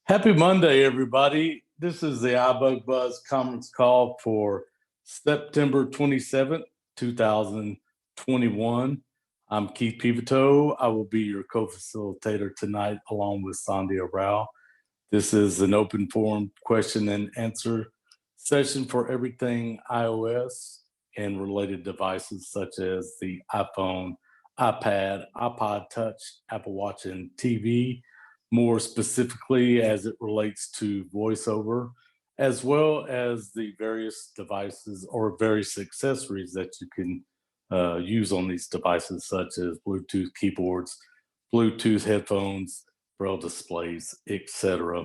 Happy Monday, everybody. This is the iBUG Buzz conference call for September 27th, 2021. I'm Keith Pivoteau. I will be your co-facilitator tonight along with Sandhya Rao. This is an open forum question and answer session for everything iOS and related devices such as the iPhone, iPad, iPod Touch, Apple Watch, and TV. More specifically as it relates to voiceover, as well as the various devices or various accessories that you can use on these devices, such as Bluetooth keyboards, Bluetooth headphones, braille displays, etc.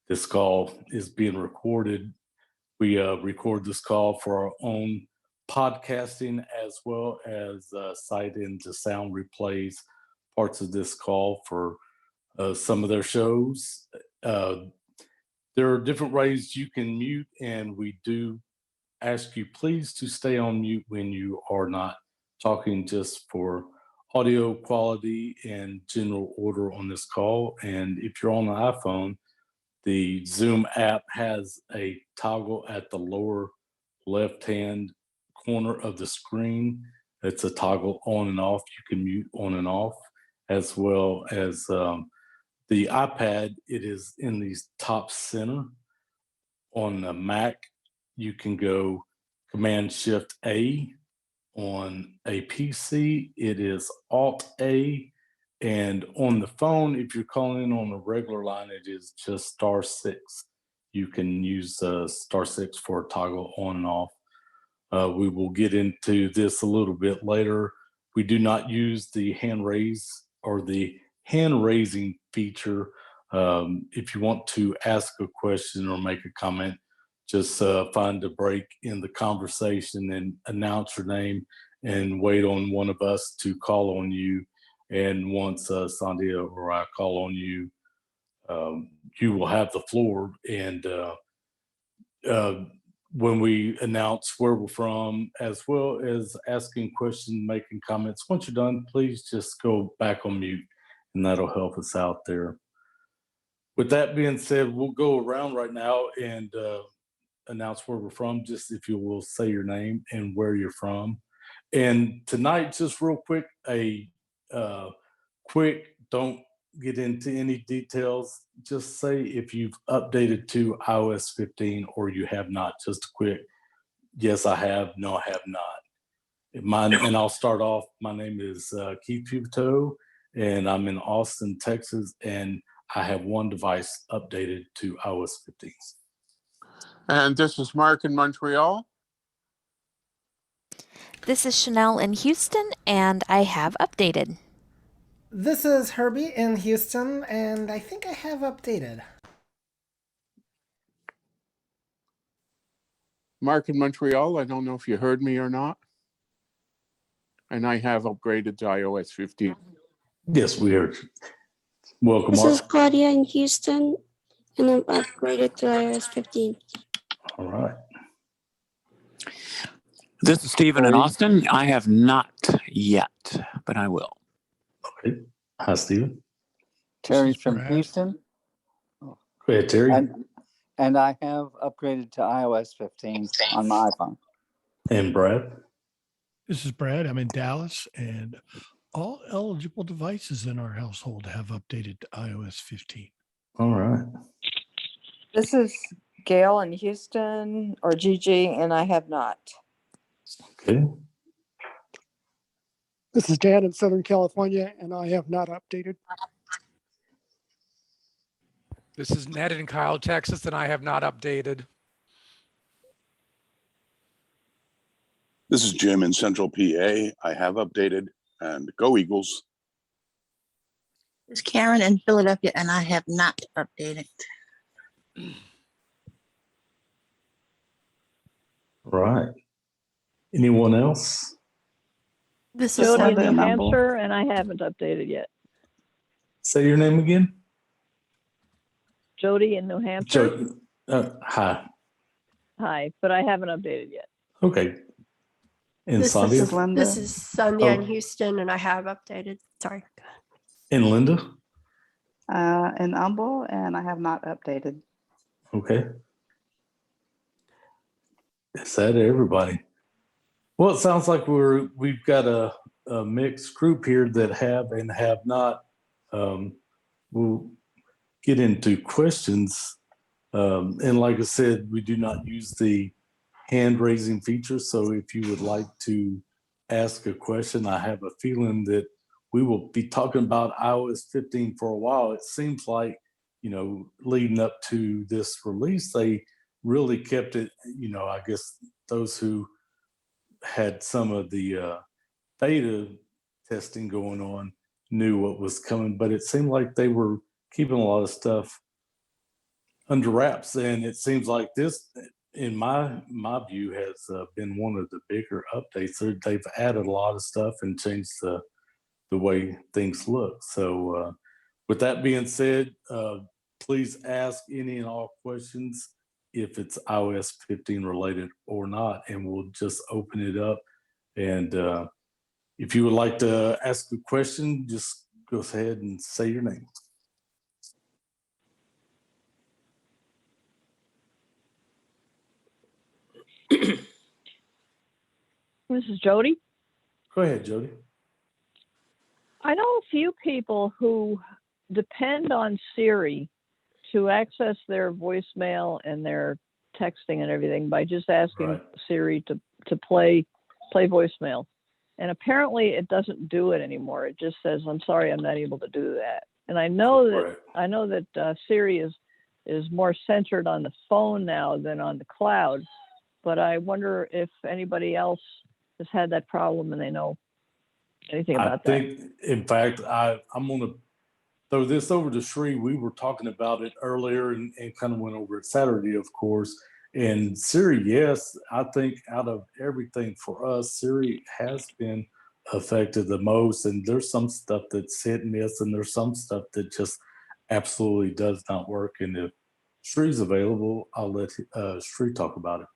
This call is being recorded. We record this call for our own podcasting, as well as cite into sound replays parts of this call for some of their shows. There are different ways you can mute, and we do ask you please to stay on mute when you are not talking, just for audio quality and general order on this call. And if you're on the iPhone, the Zoom app has a toggle at the lower left-hand corner of the screen. It's a toggle on and off. You can mute on and off, as well as the iPad. It is in the top center. On the Mac, you can go Command-Shift-A. On a PC, it is Alt-A. And on the phone, if you're calling in on a regular line, it is just *6. You can use *6 for a toggle on and off. We will get into this a little bit later. We do not use the hand raise or the hand raising feature. If you want to ask a question or make a comment, just find a break in the conversation and announce your name and wait on one of us to call on you. And once Sandhya or I call on you, you will have the floor. And when we announce where we're from, as well as asking questions, making comments, once you're done, please just go back on mute, and that'll help us out there. With that being said, we'll go around right now and announce where we're from, just if you will say your name and where you're from. And tonight, just real quick, don't get into any details. Just say if you've updated to iOS 15 or you have not. Just a quick, yes, I have, no, I have not. And I'll start off. My name is Keith Pivoteau, and I'm in Austin, Texas, and I have one device updated to iOS 15. And this is Mark in Montreal. This is Chanel in Houston, and I have updated. This is Herbie in Houston, and I think I have updated. Mark in Montreal, I don't know if you heard me or not. And I have upgraded to iOS 15. Yes, we heard you. Welcome, This Mark. is Claudia in Houston, and I'm upgraded to iOS 15. All right. This is Stephen in Austin. I have not yet, but I will. Okay. Hi, Stephen. Terry's from Houston. Go ahead, Terry. And I have upgraded to iOS 15 on my iPhone. And Brad. This is Brad. I'm in Dallas, and all eligible devices in our household have updated to iOS 15. All right. This is Gail in Houston, or Gigi, and I have not. Okay. This is Dan in Southern California, and I have not updated. This is Ned in Kyle, Texas, and I have not updated. This is Jim in Central PA. I have updated, and go Eagles. This is Karen in Philadelphia, and I have not updated. Right. Anyone else? This is Jody in New Hampshire, and I haven't updated yet. Say your name again. Jody in New Hampshire. Jody. Hi. Hi, but I haven't updated yet. Okay. And This Sandhya? is Sandhya in Houston, and I have updated. Sorry. And Linda? And Humble, and I have not updated. Okay. Is that everybody? Well, it sounds like we've got a mixed group here that have and have not. We'll get into questions. And like I said, we do not use the hand raising feature. So if you would like to ask a question, I have a feeling that we will be talking about iOS 15 for a while. It seems like, leading up to this release, they really kept it, I guess those who had some of the beta testing going on knew what was coming, but it seemed like they were keeping a lot of stuff under wraps. And it seems like this, in my view, has been one of the bigger updates. They've added a lot of stuff and changed the way things look. So with that being said, please ask any and all questions if it's iOS 15 related or not, and we'll just open it up. And if you would like to ask a question, just go ahead and say your name. This is Jody. Go ahead, Jody. I know a few people who depend on Siri to access their voicemail and their texting and everything by just asking Siri to play voicemail. And apparently it doesn't do it anymore. It just says, "I'm sorry, I'm not able to do that." And I know that Siri is more centered on the phone now than on the cloud. But I wonder if anybody else has had that problem and they know anything about that. I think, in fact, I'm going to throw this over to Sri. We were talking about it earlier and kind of went over it Saturday, of course. And Siri, yes, I think out of everything for us, Siri has been affected the most. And there's some stuff that's hit and miss, and there's some stuff that just absolutely does not work. And if Sri's available, I'll let Sri talk about it.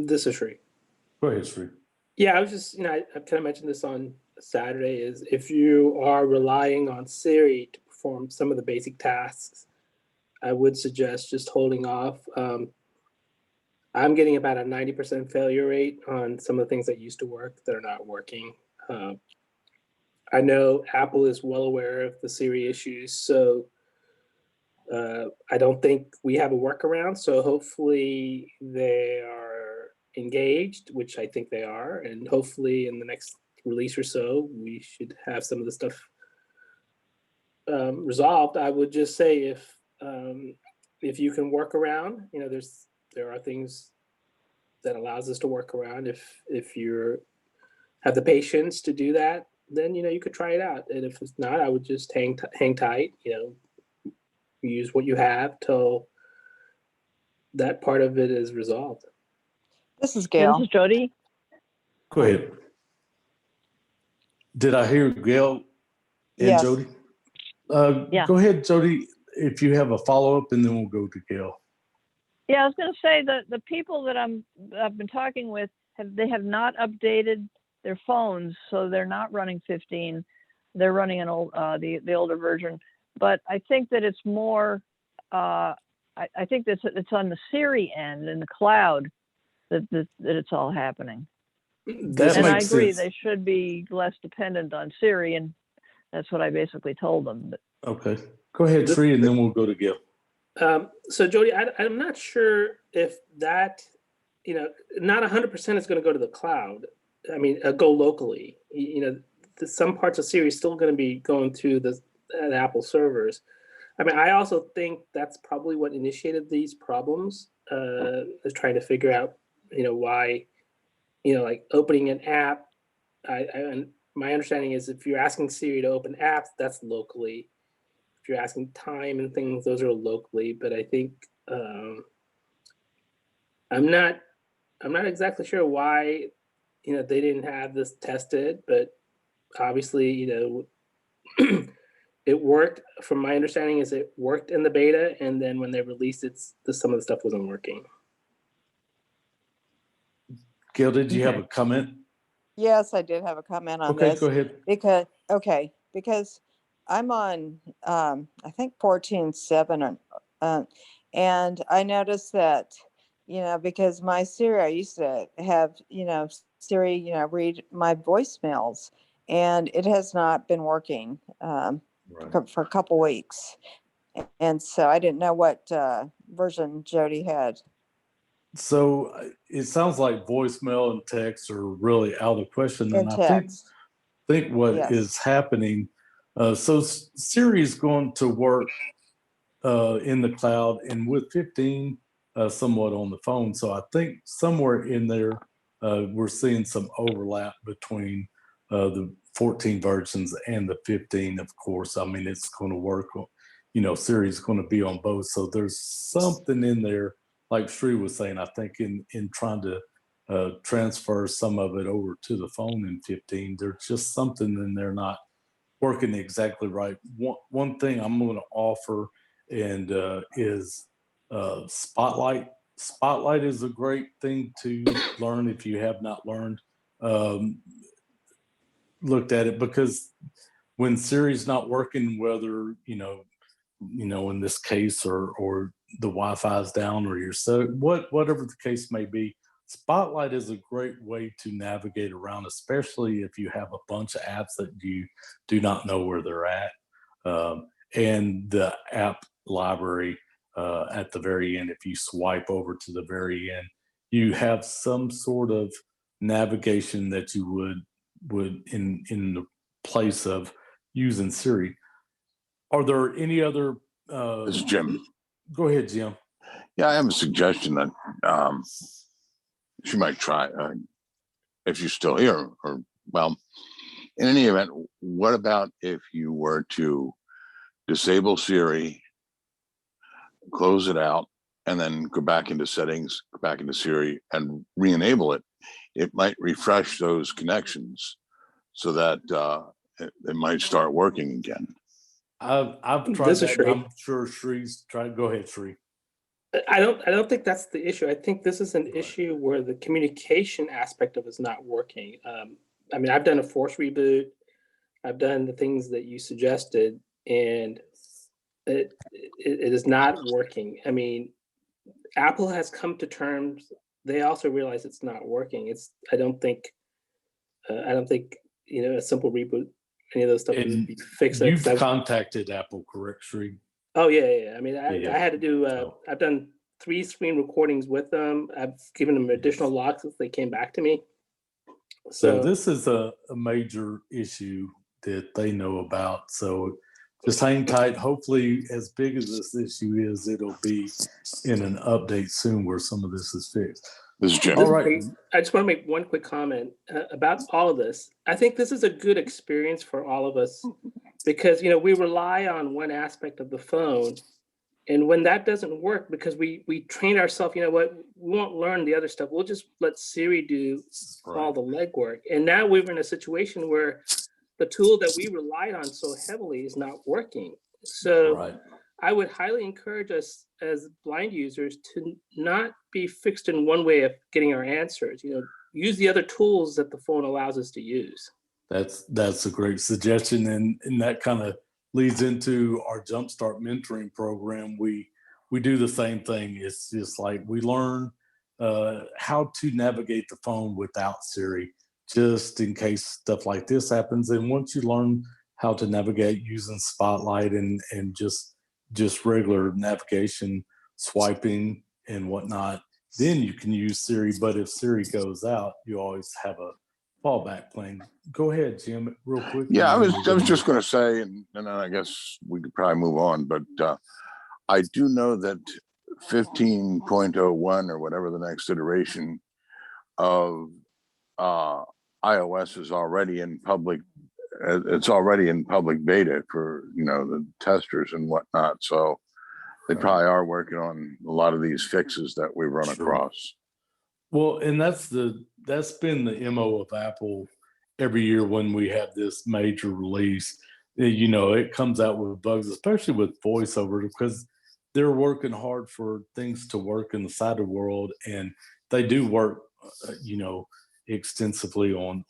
This is Sri. Go ahead, Sri. Yeah, I was just, I kind of mentioned this on Saturday, is if you are relying on Siri to perform some of the basic tasks, I would suggest just holding off. I'm getting about a 90% failure rate on some of the things that used to work that are not working. I know Apple is well aware of the Siri issues, so I don't think we have a workaround. So hopefully they are engaged, which I think they are, and hopefully in the next release or so, we should have some of the stuff resolved. I would just say if you can work around, there are things that allows us to work around. If you have the patience to do that, then you could try it out. And if it's not, I would just hang tight. Use what you have till that part of it is resolved. This is Gail. This is Jody. Go ahead. Did I hear Gail and Yes. Jody? Yeah. Go ahead, Jody, if you have a follow-up, and then we'll go to Gail. Yeah, I was going to say that the people that I've been talking with they have not updated their phones, so they're not running 15. They're running an old the older version. But I think that it's more. I think that it's on the Siri end in the cloud that it's all happening. That and I makes agree, sense. they should be less dependent on Siri, and that's what I basically told them. Okay. Go ahead, Sri, and then we'll go to Gail. So Jody, I'm not sure if that, not 100% is going to go to the cloud. I mean, go locally. Some parts of Siri is still going to be going to the Apple servers. I mean, I also think that's probably what initiated these problems, is trying to figure out, why, like opening an app. And my understanding is if you're asking Siri to open apps, that's locally. If you're asking time and things, those are locally. But I think I'm not exactly sure why they didn't have this tested, but obviously it worked. From my understanding, is it worked in the beta, and then when they released it, some of the stuff wasn't working. Gail, did you have a comment? Yes, I did have a comment on Okay, this. go ahead. Because I'm on, I think 14.7, and I noticed that, because my Siri, I used to have, Siri, read my voicemails, and it has not been working for a couple weeks. And so I didn't know what version Jody had. So it sounds like voicemail and text are really out of the question. And And I text. think what Yes. is happening, so Siri is going to work in the cloud and with 15 somewhat on the phone. So I think somewhere in there, we're seeing some overlap between the 14 versions and the 15, of course. I mean, it's going to work on, Siri's going to be on both. So there's something in there, like Sri was saying, I think in trying to transfer some of it over to the phone in 15, there's just something in there not working exactly right. One thing I'm going to offer and is Spotlight. Spotlight is a great thing to learn if you have not learned, looked at it, because when Siri's not working, whether in this case or the Wi-Fi is down or whatever the case may be, Spotlight is a great way to navigate around, especially if you have a bunch of apps that you do not know where they're at. And the app library at the very end, if you swipe over to the very end, you have some sort of navigation that you would in the place of using Siri. Are there any other? This is Jim. Go ahead, Jim. Yeah, I have a suggestion that she might try if she's still here. Or, well, in any event, what about if you were to disable Siri, close it out, and then go back into settings, go back into Siri, and re-enable it? It might refresh those connections so that it might start working again. I've tried This is that. Sri. I'm sure Shree's tried. Go ahead, Sri. I don't think that's the issue. I think this is an issue where the communication aspect of it is not working. I mean, I've done a force reboot. I've done the things that you suggested, and it is not working. I mean, Apple has come to terms. They also realize it's not working. I don't think a simple reboot, any of those stuff would be fixed. You've contacted Apple, correct, Sri? Oh yeah. I mean, I Yeah. had to do. I've done 3 screen recordings with them. I've given them additional locks if they came back to me. So this is a major issue that they know about. So just hang tight. Hopefully, as big as this issue is, it'll be in an update soon where some of this is fixed. This is Jim. All right. I just want to make one quick comment about all of this. I think this is a good experience for all of us because we rely on one aspect of the phone, and when that doesn't work, because we train ourselves, we won't learn the other stuff. We'll just let Siri do all the legwork. And now we're in a situation where the tool that we relied on so heavily is not working. So I would highly encourage us as blind users to not be fixed in one way of getting our answers. Use the other tools that the phone allows us to use. That's a great suggestion, and that kind of leads into our Jumpstart mentoring program. We do the same thing. It's just like we learn how to navigate the phone without Siri, just in case stuff like this happens. And once you learn how to navigate using Spotlight and just regular navigation, swiping and whatnot, then you can use Siri. But if Siri goes out, you always have a fallback plan. Go ahead, Jim, real quick. Yeah, I was just going to say, and then I guess we could probably move on, but I do know that 15.01 or whatever the next iteration of iOS is already in public. It's already in public beta for the testers and whatnot. So they probably are working on a lot of these fixes that we run across. Well, and that's been the MO of Apple every year when we have this major release. It comes out with bugs, especially with voiceover, because they're working hard for things to work in the cyber world, and they do work, extensively on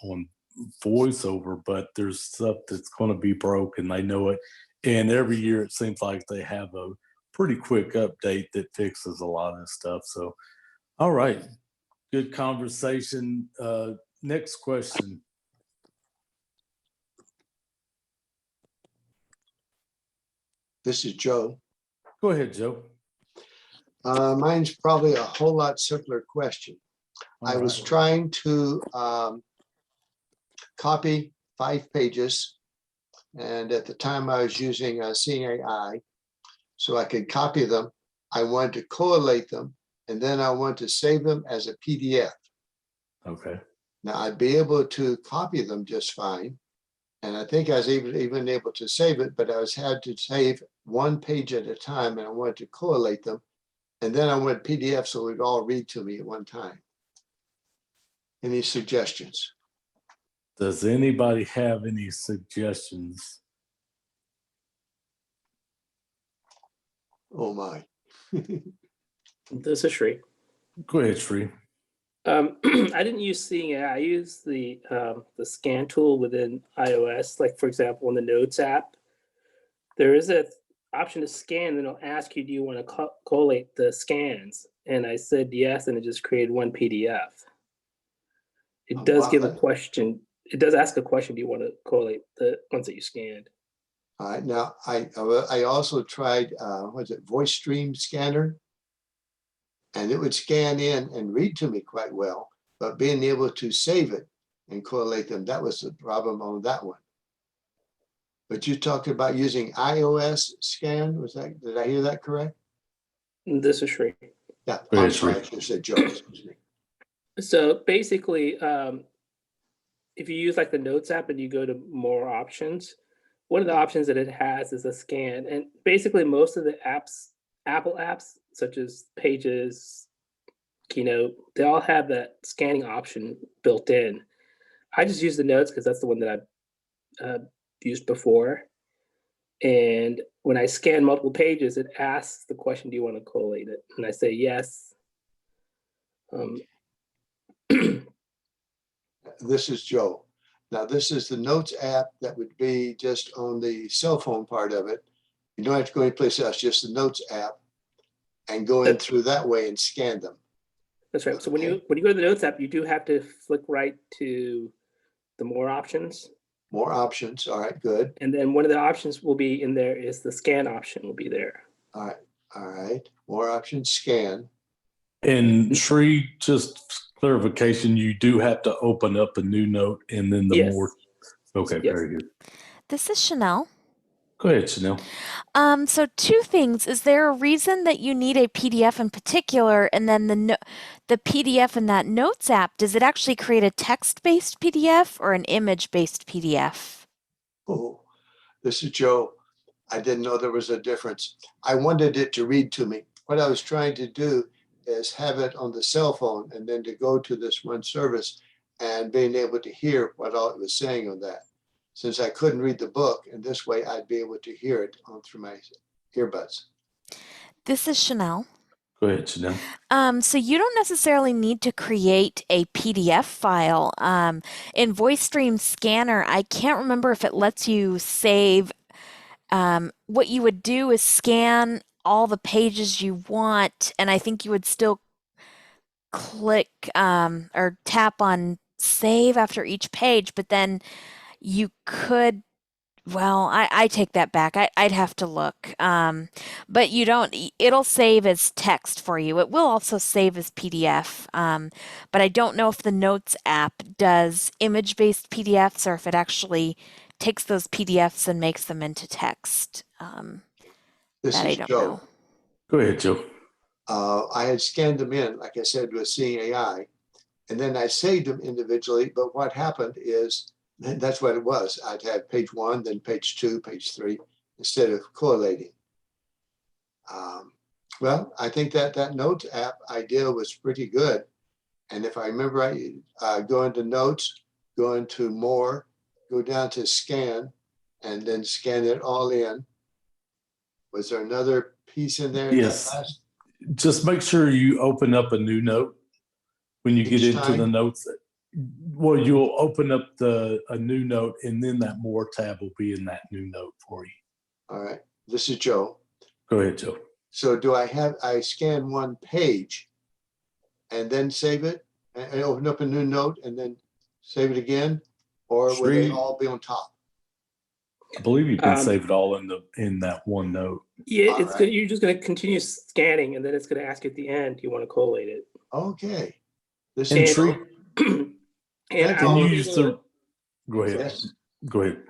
voiceover, but there's stuff that's going to be broken. I know it. And every year it seems like they have a pretty quick update that fixes a lot of stuff. So, all right. Good conversation. Next question. This is Joe. Go ahead, Joe. Mine's probably a whole lot simpler question. I was trying to copy 5 pages, and at the time I was using Seeing AI, so I could copy them. I wanted to collate them, and then I wanted to save them as a PDF. Okay. Now I'd be able to copy them just fine, and I think I was even able to save it, but I had to save 1 page at a time, and I wanted to collate them, and then I wanted PDF so it would all read to me at one time. Any suggestions? Does anybody have any suggestions? Oh my. This is Sri. Go ahead, Sri. I didn't use Seeing AI. I used the scan tool within iOS. Like, for example, in the Notes app, there is an option to scan, and it'll ask you, do you want to collate the scans? And I said yes, and it just created 1 PDF. It does give a question. It does ask a question, do you want to collate the ones that you scanned? All right, now I also tried, what's it, Voice Stream Scanner, and it would scan in and read to me quite well, but being able to save it and correlate them, that was the problem on that one. But you talked about using iOS scan, was that, did I hear that correct? This is Sri. Yeah, I'm sorry, I should have said Joe, excuse me. So basically, if you use like the Notes app and you go to more options, one of the options that it has is a scan. And basically most of the apps, Apple apps, such as Pages, Keynote, they all have that scanning option built in. I just use the Notes because that's the one that I've used before. And when I scan multiple pages, it asks the question, do you want to collate it? And I say yes. This is Joe. Now this is the Notes app that would be just on the cell phone part of it. You don't have to go anyplace else, just the Notes app, and go in through that way and scan them. That's right. So when you go to the Notes app, you do have to flick right to the more options. More options. All right, good. And then one of the options will be in there is the scan option will be there. All right. All right. More options, scan. And Sri, just clarification, you do have to open up a new note and then the more. Okay, very good. This is Chanel. Go ahead, Chanel. So 2 things. Is there a reason that you need a PDF in particular? And then the PDF in that Notes app, does it actually create a text-based PDF or an image-based PDF? Oh, this is Joe. I didn't know there was a difference. I wanted it to read to me. What I was trying to do is have it on the cell phone and then to go to this one service and being able to hear what all it was saying on that. Since I couldn't read the book, and this way I'd be able to hear it on through my earbuds. This is Chanel. Go ahead, Chanel. So you don't necessarily need to create a PDF file. In VoiceStream Scanner, I can't remember if it lets you save. What you would do is scan all the pages you want, and I think you would still click or tap on save after each page, but then you could, well, I take that back. I'd have to look. But you don't, it'll save as text for you. It will also save as PDF. But I don't know if the Notes app does image-based PDFs or if it actually takes those PDFs and makes them into text. This that is I don't Joe. know. Go ahead, Joe. I had scanned them in, like I said, with Seeing AI, and then I saved them individually. But what happened is, and that's what it was. I'd have page 1, then page 2, page 3, instead of correlating. Well, I think that Notes app idea was pretty good. And if I remember right, go into Notes, go into More, go down to Scan, and then scan it all in. Was there another piece in there? Yes. Just make sure you open up a new note when you get into the notes. Well, you'll open up a new note, and then that More tab will be in that new note for you. All right. This is Joe. Go ahead, Joe. So do I scan one page and then save it and open up a new note and then save it again? Or will they Sure. all be on top? I believe you can save it all in that one note. Yeah, it's good. You're just going to continue scanning, and then it's going to ask you at the end, do you want to collate it? Okay. This And is Sri, And can you use the? Go ahead. Yes. Go ahead.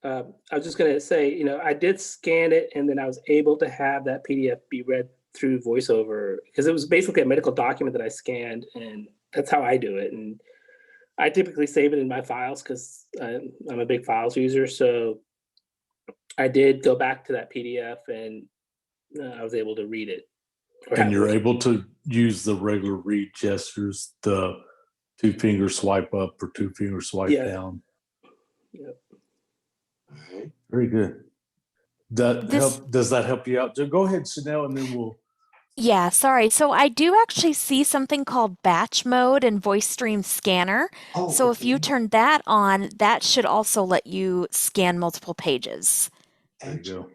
I was just going to say, you know, I did scan it, and then I was able to have that PDF be read through VoiceOver because it was basically a medical document that I scanned, and that's how I do it. And I typically save it in my files because I'm a big files user. So I did go back to that PDF, and I was able to read it. And you're able to use the regular read gestures, the 2-finger swipe up or 2-finger swipe down. Yep. All right. Very good. Does that help you out? Go ahead, Chanel, and then we'll. Yeah, sorry. So I do actually see something called batch mode in Voice Stream Scanner. So if you turn that on, that should also let you scan multiple pages. There you go.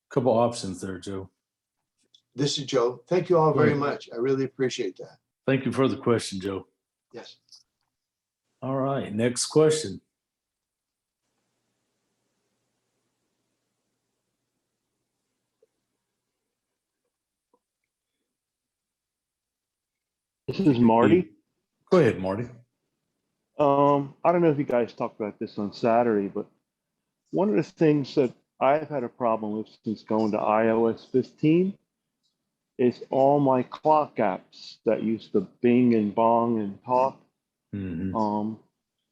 Couple options there, Joe. This is Joe. Thank you all very Great. much. I really appreciate that. Thank you for the question, Joe. Yes. All right, next question. This is Marty. Go ahead, Marty. I don't know if you guys talked about this on Saturday, but one of the things that I've had a problem with since going to iOS 15 is all my clock apps that used to bing and bong and talk. Mm-hmm.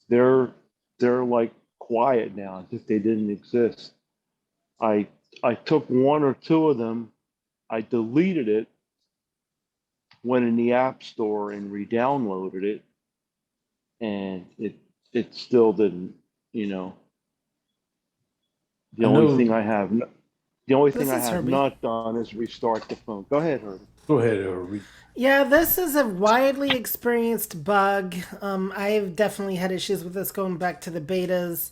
They're like quiet now, as if they didn't exist. I took one or two of them, I deleted it, went in the App Store and re-downloaded it, and it still didn't, you know. The only thing I have not done is restart the phone. Go ahead, Herbie. Go ahead, Herbie. Yeah, this is a widely experienced bug. I've definitely had issues with this going back to the betas,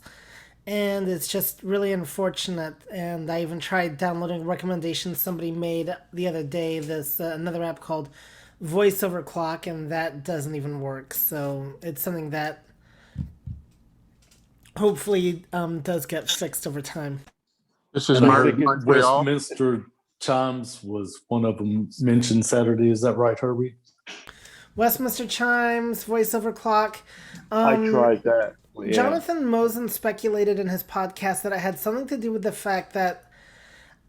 and it's just really unfortunate. And I even tried downloading recommendations somebody made the other day. This another app called Voice Over Clock, and that doesn't even work. So it's something that hopefully does get fixed over time. This is And I Mark heard Montreal. Westminster Chimes was one of them mentioned Saturday. Is that right, Herbie? Westminster Chimes, Voice Over Clock. I tried that. Yeah. Jonathan Mosen speculated in his podcast that it had something to do with the fact that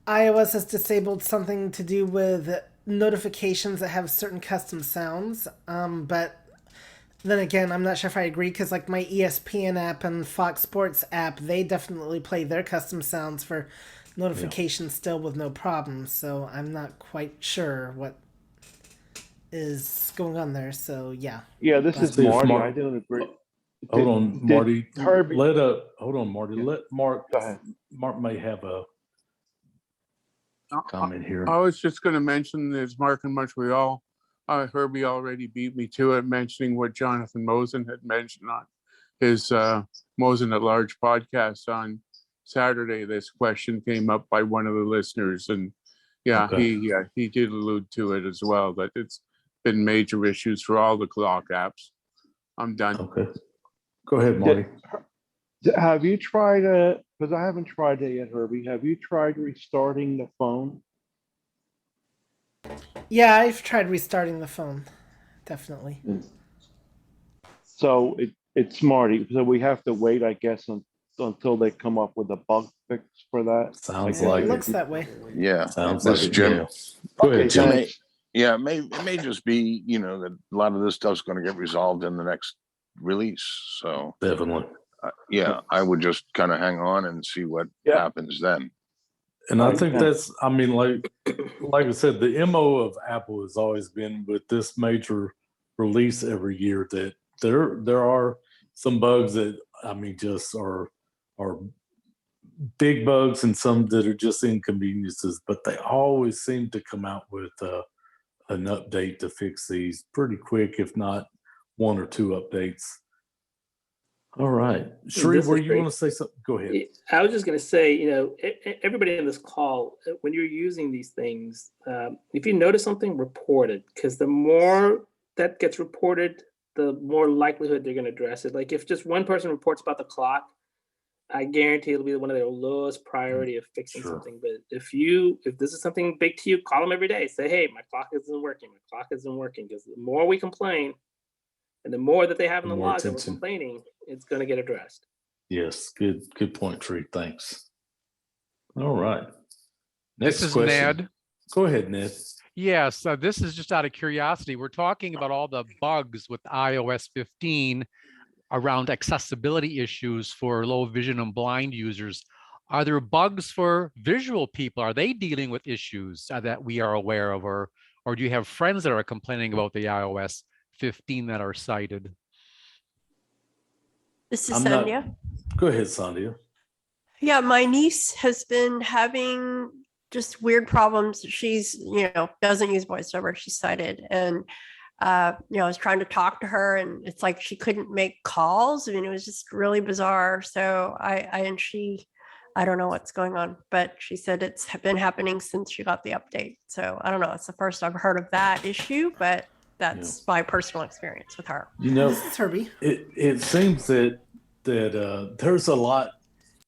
iOS has disabled something to do with notifications that have certain custom sounds. But then again, I'm not sure if I agree because like my ESPN app and Fox Sports app, they definitely play their custom sounds for notifications still with no problems. So I'm not quite sure what is going on there. So yeah. Yeah, this is Marty. I don't agree. Hold on, Marty. Herbie. Hold on, Marty. Let Mark. Go ahead. Mark may have a comment here. I was just going to mention there's Mark in Montreal. Herbie already beat me to it, mentioning what Jonathan Mosen had mentioned on his Mosen at Large podcast on Saturday. This question came up by one of the listeners, and he did allude to it as well, that it's been major issues for all the clock apps. I'm done. Okay. Go ahead, Marty. Have you tried because I haven't tried it yet, Herbie. Have you tried restarting the phone? Yeah, I've tried restarting the phone. Definitely. So it's Marty. So we have to wait, I guess, until they come up with a bug fix for that. Sounds like it looks that way. Yeah. Sounds This like is Jim. Yeah. Go ahead, Jim. It may just be, you know, that a lot of this stuff's going to get resolved in the next release. So Definitely. I would just kind of hang on and see what happens then. And I think that's, I mean, like I said, the MO of Apple has always been with this major release every year that there are some bugs that, I mean, just are big bugs and some that are just inconveniences, but they always seem to come out with an update to fix these pretty quick, if not 1 or 2 updates. All right. Sheree, This were is you great. want to say something? Go ahead. I was just going to say, everybody in this call, when you're using these things, if you notice something, report it, because the more that gets reported, the more likelihood they're going to address it. Like if just one person reports about the clock, I guarantee it'll be one of their lowest priority of fixing something. But if this is something big to you, call them every day. Say, hey, my clock isn't working. My clock isn't working. Because the more we complain, and the more that they have in the More logs that we're attention. complaining, it's going to get addressed. Yes, good point, Tree. Thanks. All right. Next This is question. Ned. Go ahead, Ned. Yes, this is just out of curiosity. We're talking about all the bugs with iOS 15 around accessibility issues for low vision and blind users. Are there bugs for visual people? Are they dealing with issues that we are aware of, or do you have friends that are complaining about the iOS 15 that are cited? This is Sandhya. Go ahead, Sandhya. Yeah, my niece has been having just weird problems. She's, doesn't use voiceover. She's sighted. And, I was trying to talk to her and it's like she couldn't make calls. I mean, it was just really bizarre. So I don't know what's going on, but she said it's been happening since she got the update. So I don't know. It's the first I've heard of that issue, but that's my personal experience with her. This is Herbie. It seems that there's a lot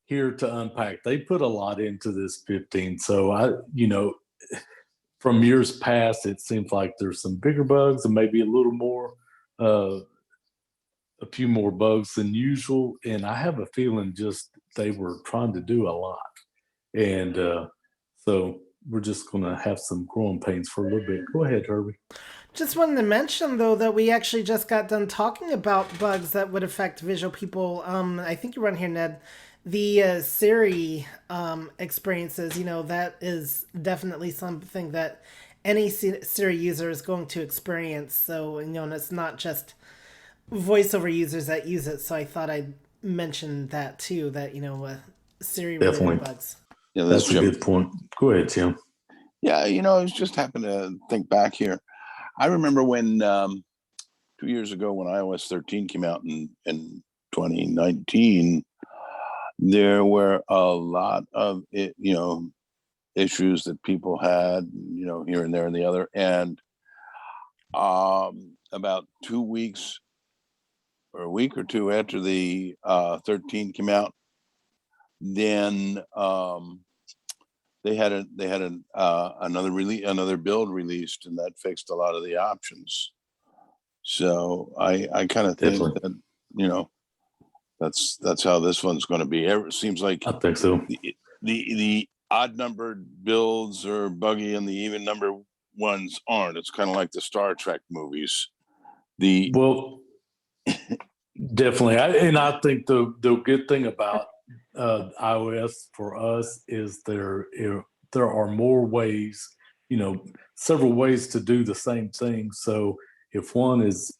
here to unpack. They put a lot into this 15. So from years past, it seems like there's some bigger bugs and maybe a little more, a few more bugs than usual. And I have a feeling just they were trying to do a lot. And so we're just going to have some growing pains for a little bit. Go ahead, Herbie. Just wanted to mention, though, that we actually just got done talking about bugs that would affect visual people. I think you were on here, Ned. The Siri experiences, that is definitely something that any Siri user is going to experience. So, and it's not just voiceover users that use it. So I thought I'd mention that too, that, Siri related bugs. Yeah, that's a good point. Go ahead, Tim. Yeah, I was just happened to think back here. I remember when 2 years ago when iOS 13 came out in 2019, there were a lot of issues that people had, here and there and the other. And about 2 weeks or a week or two after the 13 came out, then they had another build released, and that fixed a lot of the options. So I kind of think that that's how this one's going to be. It seems like I think so. The odd numbered builds are buggy and the even number ones aren't. It's kind of like the Star Trek movies. Definitely. I think the good thing about iOS for us is there are more ways, several ways to do the same thing. So if one is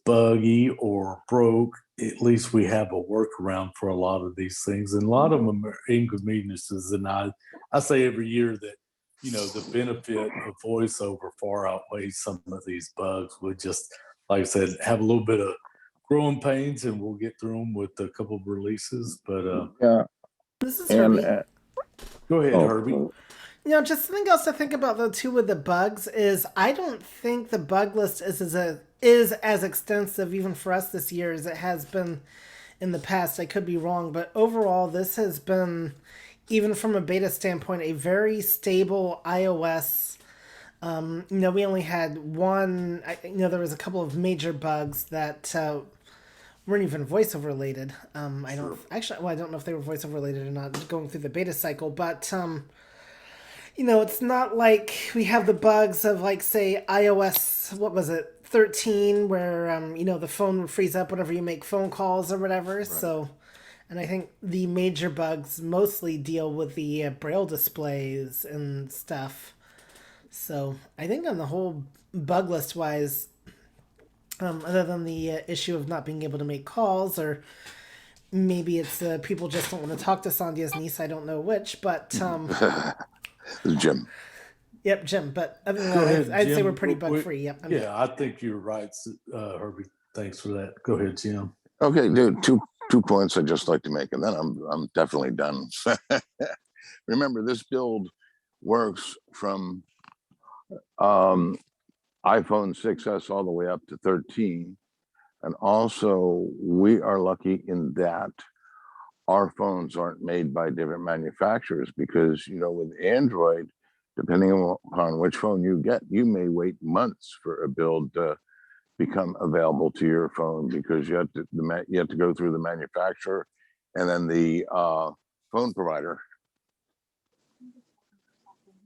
buggy or broke, at least we have a workaround for a lot of these things, and a lot of them are inconveniences. And I say every year that the benefit of voiceover far outweighs some of these bugs. We just, like I said, have a little bit of growing pains, and we'll get through them with a couple of releases. But this is Herbie. Go ahead, Herbie. Just something else to think about though too with the bugs is I don't think the bug list is as extensive even for us this year as it has been in the past. I could be wrong, but overall this has been, even from a beta standpoint, a very stable iOS. We only had one. There was a couple of major bugs that weren't even voiceover related. I don't know if they were voiceover related or not. Going through the beta cycle, but it's not like we have the bugs of like say iOS. What was it? 13, where the phone would freeze up whenever you make phone calls or whatever. Right. So, and I think the major bugs mostly deal with the braille displays and stuff. So I think on the whole, bug list wise, other than the issue of not being able to make calls, or maybe it's people just don't want to talk to Sandhya's niece, I don't know which, but Jim. Yep, Jim. But other than that, I'd say we're pretty bug free. Yep. I think you're right, Herbie. Thanks for that. Go ahead, Jim. Okay, dude, two points I'd just like to make, and then I'm definitely done. Remember, this build works from iPhone 6S all the way up to 13. And also, we are lucky in that our phones aren't made by different manufacturers, because, with Android, depending upon which phone you get, you may wait months for a build to become available to your phone, because you have to go through the manufacturer and then the phone provider.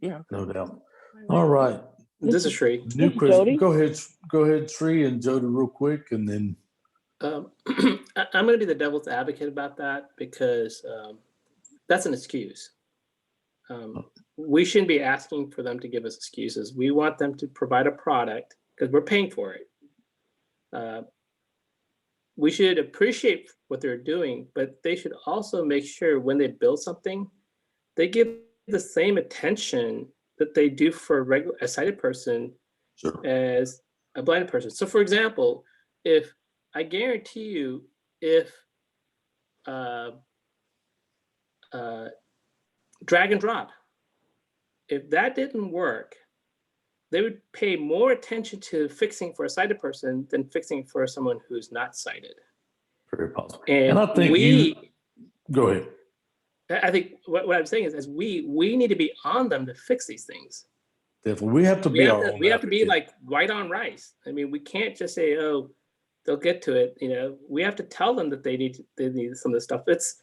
Yeah, no doubt. All right. This is Sri. New question. Go ahead, Sri and Jody, real quick, and then. I'm going to be the devil's advocate about that, because that's an excuse. We shouldn't be asking for them to give us excuses. We want them to provide a product because we're paying for it. We should appreciate what they're doing, but they should also make sure when they build something, they give the same attention that they do for a sighted person as a blind person. So, for example, if I guarantee you, if drag and drop, if that didn't work, they would pay more attention to fixing for a sighted person than fixing for someone who's not sighted. Very possible. And I think go ahead. I think what I'm saying is we need to be on them to fix these things. Definitely. We have to be our own We have to be advocate. like white on rice. I mean, we can't just say, oh, they'll get to it. We have to tell them that they need some of the stuff. It's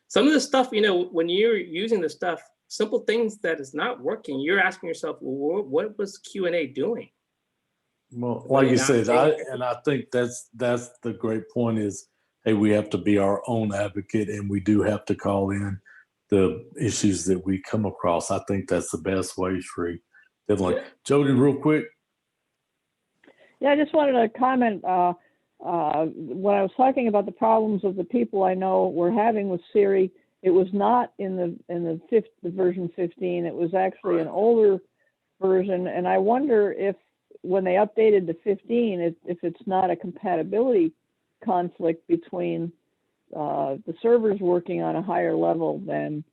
some of the stuff, when you're using the stuff, simple things that is not working, you're asking yourself, well, what was Q&A doing? Well, like you said, I think that's the great point is, hey, we have to be our own advocate, and we do have to call in the issues that we come across. I think that's the best way, Sri. Definitely. Yeah. Jody, real quick. Yeah, I just wanted to comment. When I was talking about the problems of the people I know were having with Siri, it was not in the version 15. It was actually an older version, and I wonder if when they updated to 15, if it's not a compatibility conflict between the servers working on a higher level than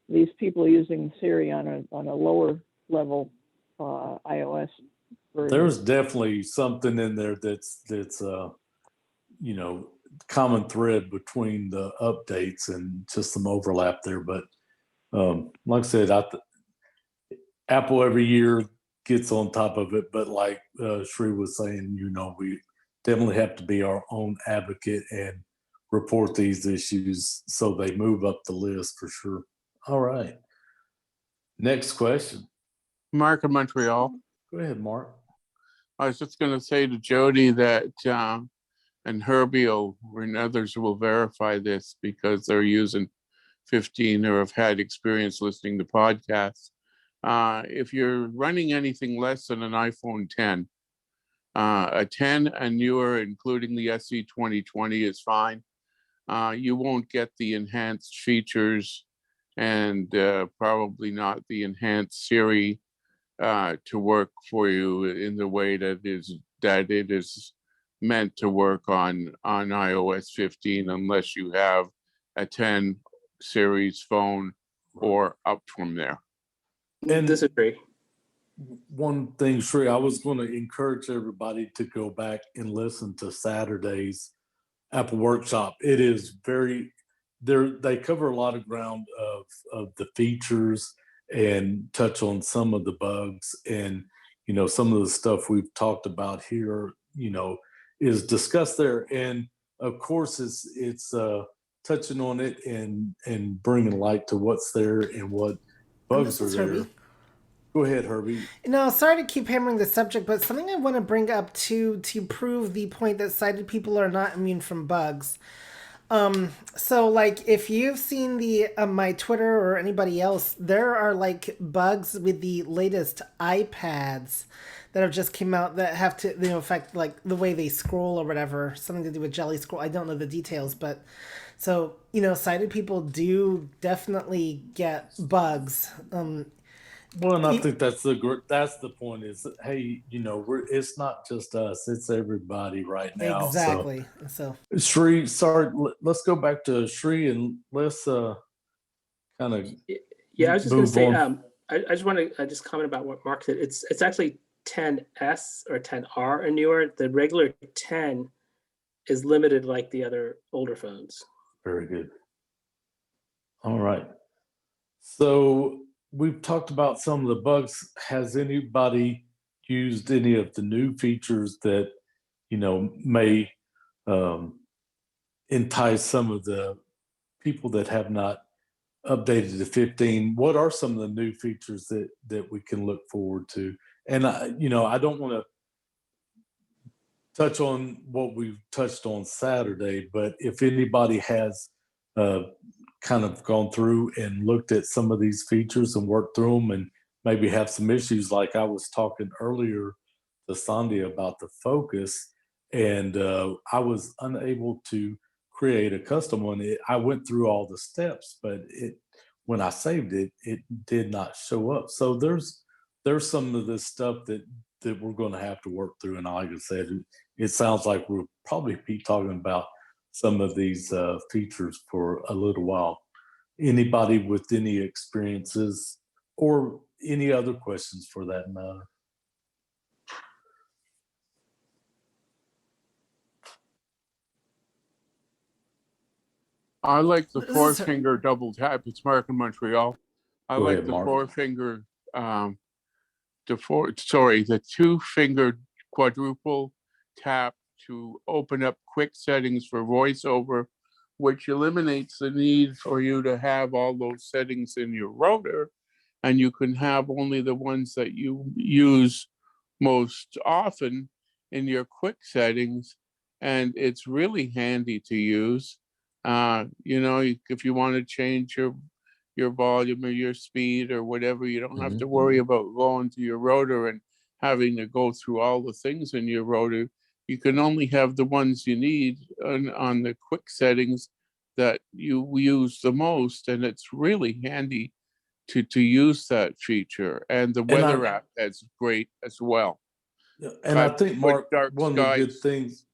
these people using Siri on a lower level iOS version. There's definitely something in there that's common thread between the updates and just some overlap there. But like I said, Apple every year gets on top of it. But like Sri was saying, we definitely have to be our own advocate and report these issues so they move up the list for sure. All right. Next question. Mark in Montreal. Go ahead, Mark. I was just going to say to Jody that, and Herbie and others will verify this because they're using 15 or have had experience listening to podcasts. If you're running anything less than an iPhone 10, a 10 and newer, including the SE 2020, is fine. You won't get the enhanced features and probably not the enhanced Siri to work for you in the way that it is meant to work on iOS 15 unless you have a 10 series phone or up from there. And disagree. One thing, Sri, I was going to encourage everybody to go back and listen to Saturday's Apple Workshop. It is they cover a lot of ground of the features and touch on some of the bugs, and some of the stuff we've talked about here is discussed there, and of course it's touching on it and bringing light to what's there and what bugs are there. Herbie. Go ahead, Herbie. Sorry to keep hammering the subject, but something I want to bring up to prove the point that sighted people are not immune from bugs. So like if you've seen the my Twitter or anybody else, there are like bugs with the latest iPads that have just came out that have to affect like the way they scroll or whatever, something to do with jelly scroll. I don't know the details, but so sighted people do definitely get bugs. Well, and I think that's the point is, hey, it's not just us, it's everybody right now. Exactly. So So Shri, sorry, let's go back to Shri and let's kind of Yeah, I was just going to move say, on. I just want to just comment about what Mark said. It's actually 10S or 10R and newer. The regular 10 is limited like the other older phones. Very good. All right. So we've talked about some of the bugs. Has anybody used any of the new features that, may entice some of the people that have not updated to 15? What are some of the new features that we can look forward to? And I don't want to touch on what we've touched on Saturday, but if anybody has kind of gone through and looked at some of these features and worked through them and maybe have some issues, like I was talking earlier to Sandhya about the focus, and I was unable to create a custom one. I went through all the steps, but when I saved it, it did not show up. So there's some of this stuff that we're going to have to work through. And like I said, it sounds like we'll probably be talking about some of these features for a little while. Anybody with any experiences or any other questions for that matter? I like the This four is- finger double tap. It's Mark in Montreal. I Go like ahead, the Mark. four finger, the two finger quadruple tap to open up quick settings for voiceover, which eliminates the need for you to have all those settings in your rotor, and you can have only the ones that you use most often in your quick settings. And it's really handy to use. If you want to change your volume or your speed or whatever, you don't have to worry about going to your rotor and having to go through all the things in your rotor. You can only have the ones you need on the quick settings that you use the most, and it's really handy to use that feature. And the weather app that's great as well. And I think, Mark, dark one of the good skies.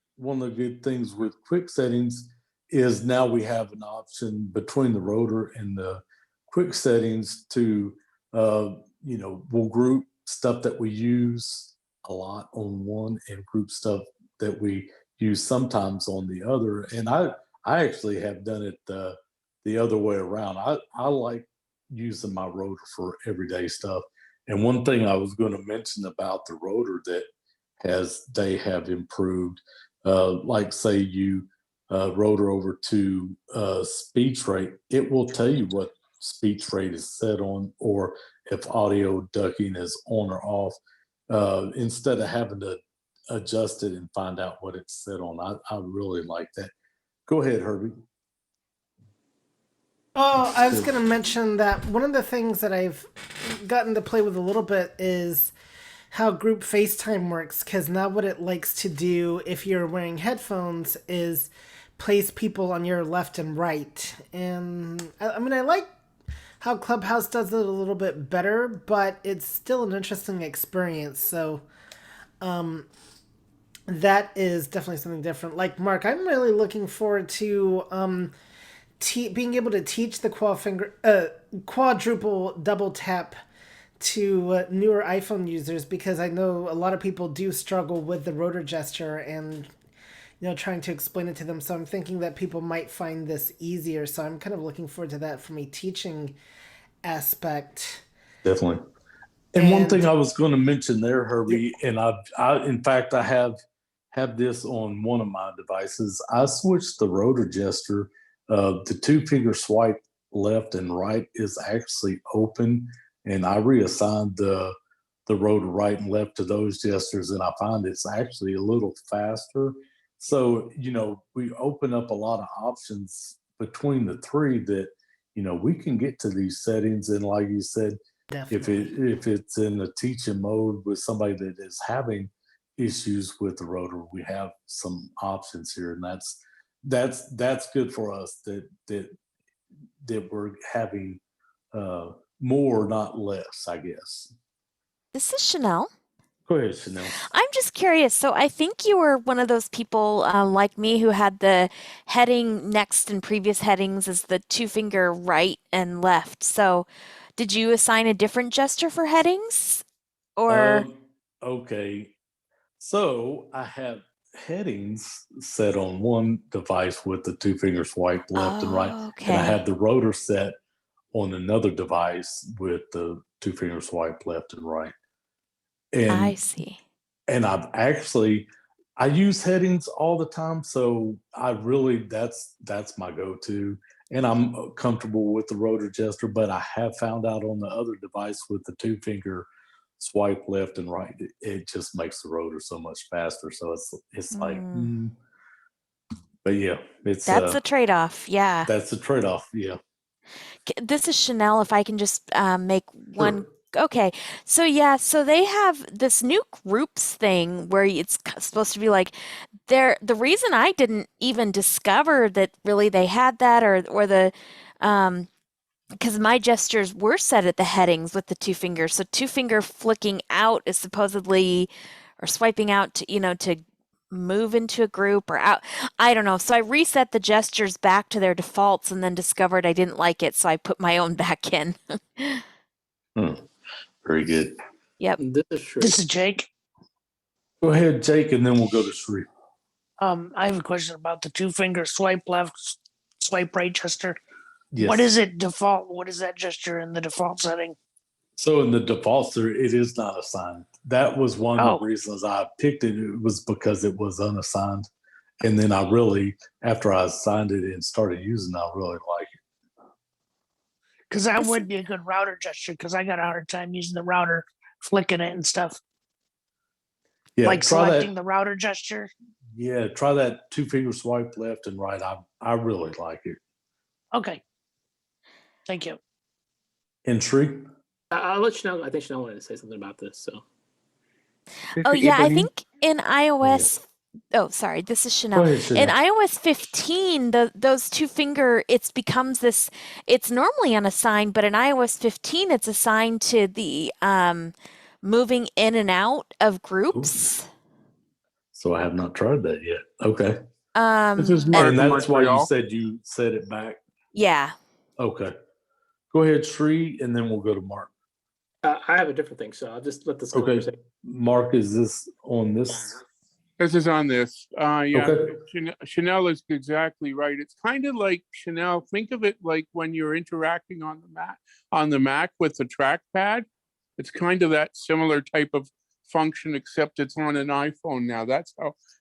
things with quick settings is now we have an option between the rotor and the quick settings to, we'll group stuff that we use a lot on one and group stuff that we use sometimes on the other. And I actually have done it the other way around. I like using my rotor for everyday stuff. And one thing I was going to mention about the rotor that they have improved, like say you rotor over to speech rate, it will tell you what speech rate is set on, or if audio ducking is on or off, instead of having to adjust it and find out what it's set on. I really like that. Go ahead, Herbie. Oh, I was going to mention that one of the things that I've gotten to play with a little bit is how group FaceTime works, because now what it likes to do if you're wearing headphones is place people on your left and right. And I mean, I like how Clubhouse does it a little bit better, but it's still an interesting experience. So that is definitely something different. Like Mark, I'm really looking forward to being able to teach the quadruple double tap to newer iPhone users, because I know a lot of people do struggle with the rotor gesture and trying to explain it to them. So I'm thinking that people might find this easier. So I'm kind of looking forward to that from a teaching aspect. Definitely. And one thing I was going to mention there, Herbie, and I in fact I have this on one of my devices. I switched the rotor gesture. The two finger swipe left and right is actually open, and I reassigned the rotor right and left to those gestures, and I find it's actually a little faster. So we open up a lot of options between the three that we can get to these settings. And like you said, if it's in a teaching mode with somebody that is having issues with the rotor, we have some options here, and that's good for us that we're having more, not less, I guess. This is Chanel. Go ahead, Chanel. I'm just curious. So I think you were one of those people like me who had the heading next in previous headings as the two finger right and left. So did you assign a different gesture for headings? Or Okay. So I have headings set on one device with the two finger swipe left and right. And I okay. have the rotor set on another device with the two finger swipe left and right. I And see. and I use headings all the time, so I really that's my go-to. And I'm comfortable with the rotor gesture, but I have found out on the other device with the two finger swipe left and right, it just makes the rotor so much faster. So it's like, but yeah, it's That's a trade-off. Yeah. that's a trade-off. Yeah. This is Chanel. If I can just make one. Sure. Okay. So yeah, so they have this new groups thing where it's supposed to be like the reason I didn't even discover that really they had that or the because my gestures were set at the headings with the two fingers. So two finger flicking out is supposedly or swiping out to to move into a group or out. I don't know. So I reset the gestures back to their defaults and then discovered I didn't like it, so I put my own back in. Very good. Yep. This is Jake. Go ahead, Jake, and then we'll go to Sri. I have a question about the two finger swipe left, swipe right gesture. Yes. What is it default? What is that gesture in the default setting? So in the defaults, it is not assigned. That was one of the reasons I picked it. It was because it was unassigned. And then I really, after I assigned it and started using it, I really like it. Because that would be a good router gesture because I got a hard time using the router, flicking it and stuff. Yeah, like try selecting that. the router gesture. Yeah, try that two finger swipe left and right. I really like it. Okay. Thank you. And Sri? I'll let Chanel. I think Chanel wanted to say something about this. So. Oh yeah, I think in iOS. Oh, sorry. This is Chanel. Go ahead, Chanel. In iOS 15, those two finger, it becomes this. It's normally unassigned, but in iOS 15, it's assigned to the moving in and out of groups. So I have not tried that yet. Okay. This is Mark And in that's why you Montreal. said you set it back. Yeah. Okay. Go ahead, Sri, and then we'll go to Mark. I have a different thing, so I'll just let this go. Okay. Mark, is this on this? This is on this. Yeah, Okay. Chanel is exactly right. It's kind of like Chanel. Think of it like when you're interacting on the Mac with the trackpad. It's kind of that similar type of function, except it's on an iPhone now. That's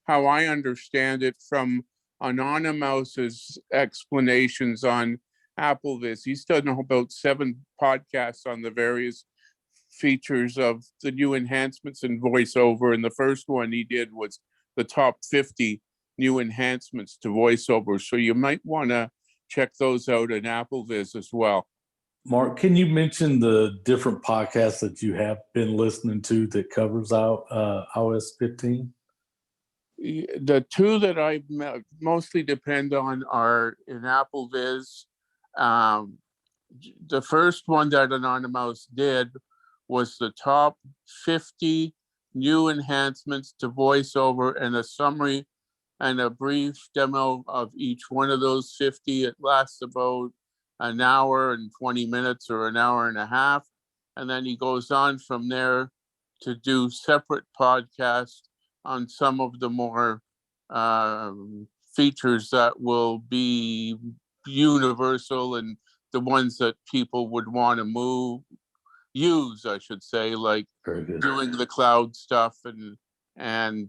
how I understand it from Anonymous's explanations on AppleVis. He's done about 7 podcasts on the various features of the new enhancements in VoiceOver, and the first one he did was the top 50 new enhancements to VoiceOver. So you might want to check those out in AppleVis as well. Mark, can you mention the different podcasts that you have been listening to that covers out iOS 15? The two that I mostly depend on are in AppleVis. The first one that Anonymous did was the top 50 new enhancements to VoiceOver and a summary and a brief demo of each one of those 50. It lasts about an hour and 20 minutes or an hour and a half. And then he goes on from there to do separate podcasts on some of the more features that will be universal and the ones that people would want to use, I should say, like doing the cloud stuff and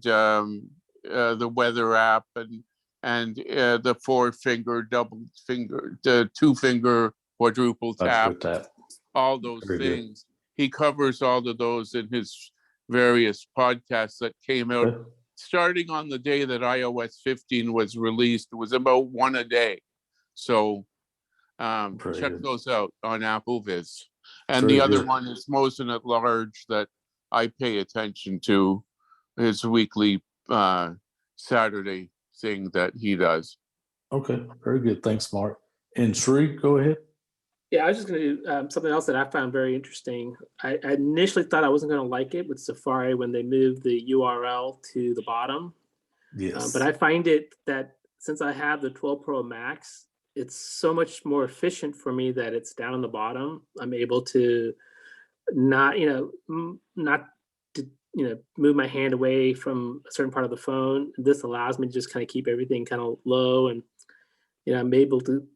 the weather app and the 4-finger, double finger, the 2-finger quadruple tap, all those things. He covers all of those in his various podcasts that came out starting on the day that iOS 15 was released. It was about 1 a day. So check those out on AppleVis. And the other one is Mosen at Large that I pay attention to, his weekly Saturday thing that he does. Okay, very good. Thanks, Mark. And Sri, go ahead. Yeah, I was just going to do something else that I found very interesting. I initially thought I wasn't going to like it with Safari when they moved the URL to the bottom. Yes. But I find it that since I have the 12 Pro Max, it's so much more efficient for me that it's down on the bottom. I'm able to not, not to, move my hand away from a certain part of the phone. This allows me to just kind of keep everything kind of low, and I'm able to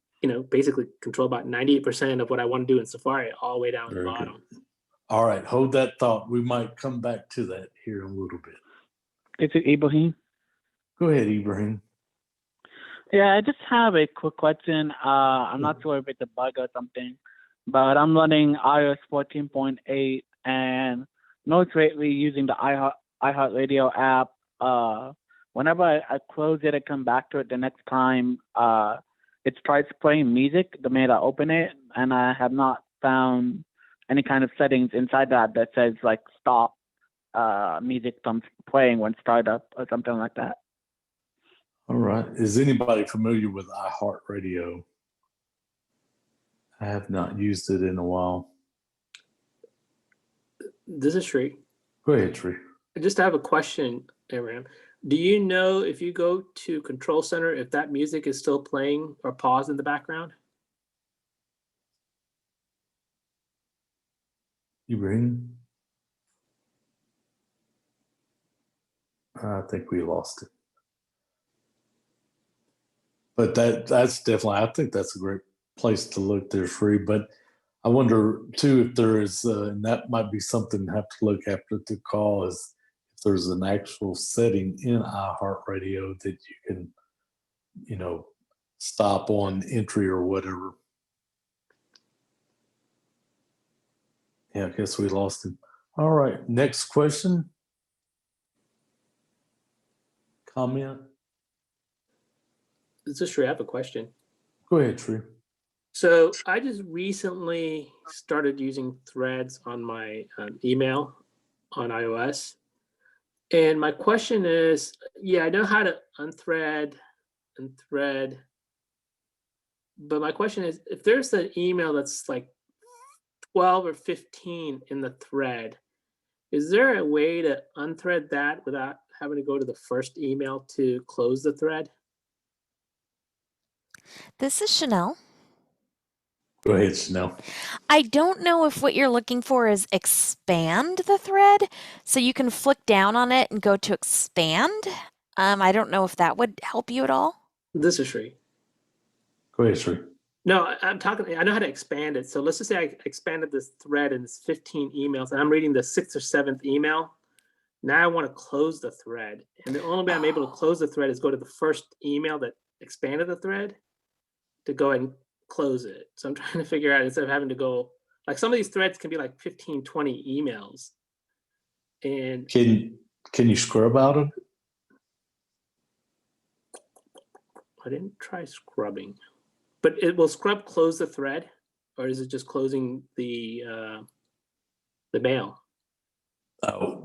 basically control about 98% of what I want to do in Safari all the way down at the Very bottom. good. All right, hold that thought. We might come back to that here in a little bit. Is it Ibrahim? Go ahead, Ibrahim. Yeah, I just have a quick question. I'm not sure if it's a bug or something, but I'm running iOS 14.8 and most lately using the iHeartRadio app. Whenever I close it and come back to it the next time, it starts playing music the minute I open it, and I have not found any kind of settings inside that says like stop music from playing when startup or something like that. All right. Is anybody familiar with iHeartRadio? I have not used it in a while. This is Sri. Go ahead, Sri. I just have a question, Abraham. Do you know if you go to Control Center, if that music is still playing or paused in the background? Ibrahim? I think we lost it. But that's definitely, I think that's a great place to look there, Free. But I wonder too if there is, and that might be something to have to look after the call, is if there's an actual setting in iHeartRadio that you can, stop on entry or whatever. Yeah, I guess we lost him. All right, next question. Comment. This is Sri. I have a question. Go ahead, Sri. So I just recently started using threads on my email on iOS. And my question is, I know how to unthread and thread. But my question is, if there's an email that's like 12 or 15 in the thread, is there a way to unthread that without having to go to the first email to close the thread? This is Chanel. Go ahead, Chanel. I don't know if what you're looking for is expand the thread. So you can flick down on it and go to expand. I don't know if that would help you at all. This is Sri. Go ahead, Sri. No, I know how to expand it. So let's just say I expanded this thread and it's 15 emails and I'm reading the 6th or 7th email. Now I want to close the thread. And the only way I'm able to close the thread is go to the first email that expanded the thread to go ahead and close it. So I'm trying to figure out, instead of having to go, like some of these threads can be like 15, 20 emails. And can you scrub out of it? I didn't try scrubbing, but it will scrub close the thread, or is it just closing the mail? Oh,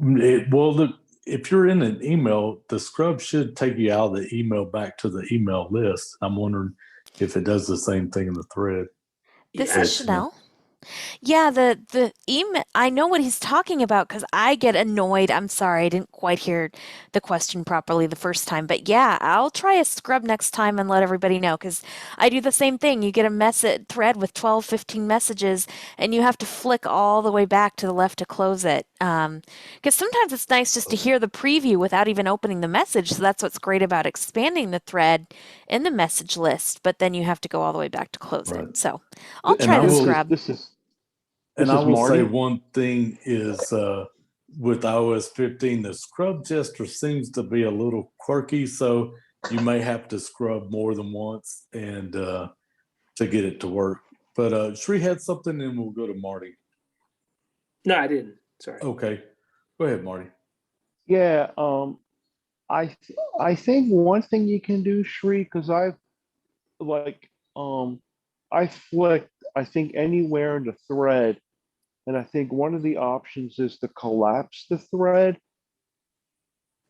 if you're in an email, the scrub should take you out of the email back to the email list. I'm wondering if it does the same thing in the thread. This is Chanel. Yeah, the email, I know what he's talking about because I get annoyed. I'm sorry, I didn't quite hear the question properly the first time. But yeah, I'll try a scrub next time and let everybody know because I do the same thing. You get a message thread with 12, 15 messages and you have to flick all the way back to the left to close it. Because sometimes it's nice just to hear the preview without even opening the message. So that's what's great about expanding the thread in the message list. But then you have to go all the way back to close it. So I'll try the scrub. And I will say one thing is with iOS 15, the scrub gesture seems to be a little quirky, so you may have to scrub more than once and to get it to work. But Sri had something, and we'll go to Marty. No, I didn't. Sorry. Okay, go ahead, Marty. Yeah, I think one thing you can do, Sri, because I flicked, I think, anywhere in the thread. And I think one of the options is to collapse the thread.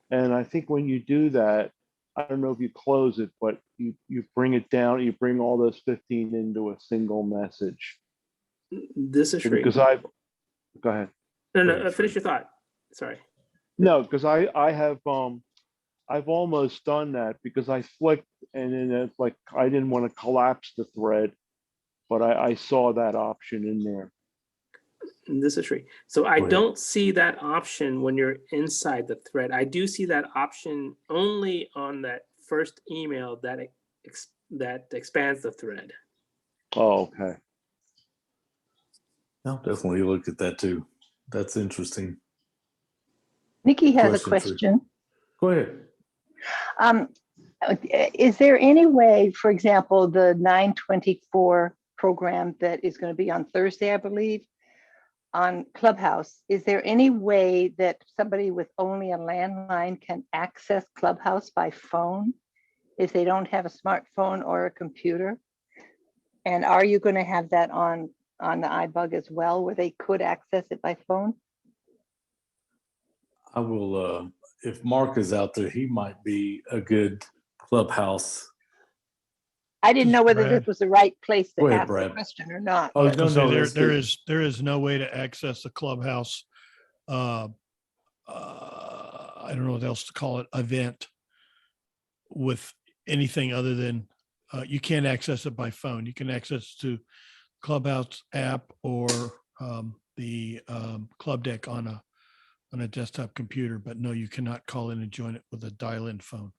And I think when you do that, I don't know if you close it, but you bring it down, you bring all those 15 into a single message. This is Sri. Because go ahead. No, finish your thought. Sorry. No, because I have I've almost done that because I flicked and then it's like I didn't want to collapse the thread, but I saw that option in there. This is Sri. So I don't see that option when you're inside the thread. I do see that option only on that first email that that expands the thread. Oh, okay. I'll definitely look at that too. That's interesting. Nikki has a Question. question. Go ahead. Is there any way, for example, the 924 program that is going to be on Thursday, I believe, on Clubhouse, is there any way that somebody with only a landline can access Clubhouse by phone if they don't have a smartphone or a computer? And are you going to have that on the iBUG as well, where they could access it by phone? I will, if Mark is out there, he might be a good Clubhouse. I didn't know whether Brad. this was the right place Go to ahead, ask the Brad. question or not. I was going to no, say that's there good. is no way to access the Clubhouse. I don't know what else to call it, event with anything other than you can't access it by phone. You can access to Clubhouse app or the Club Deck on a desktop computer, but no, you cannot call in and join it with a dial-in phone.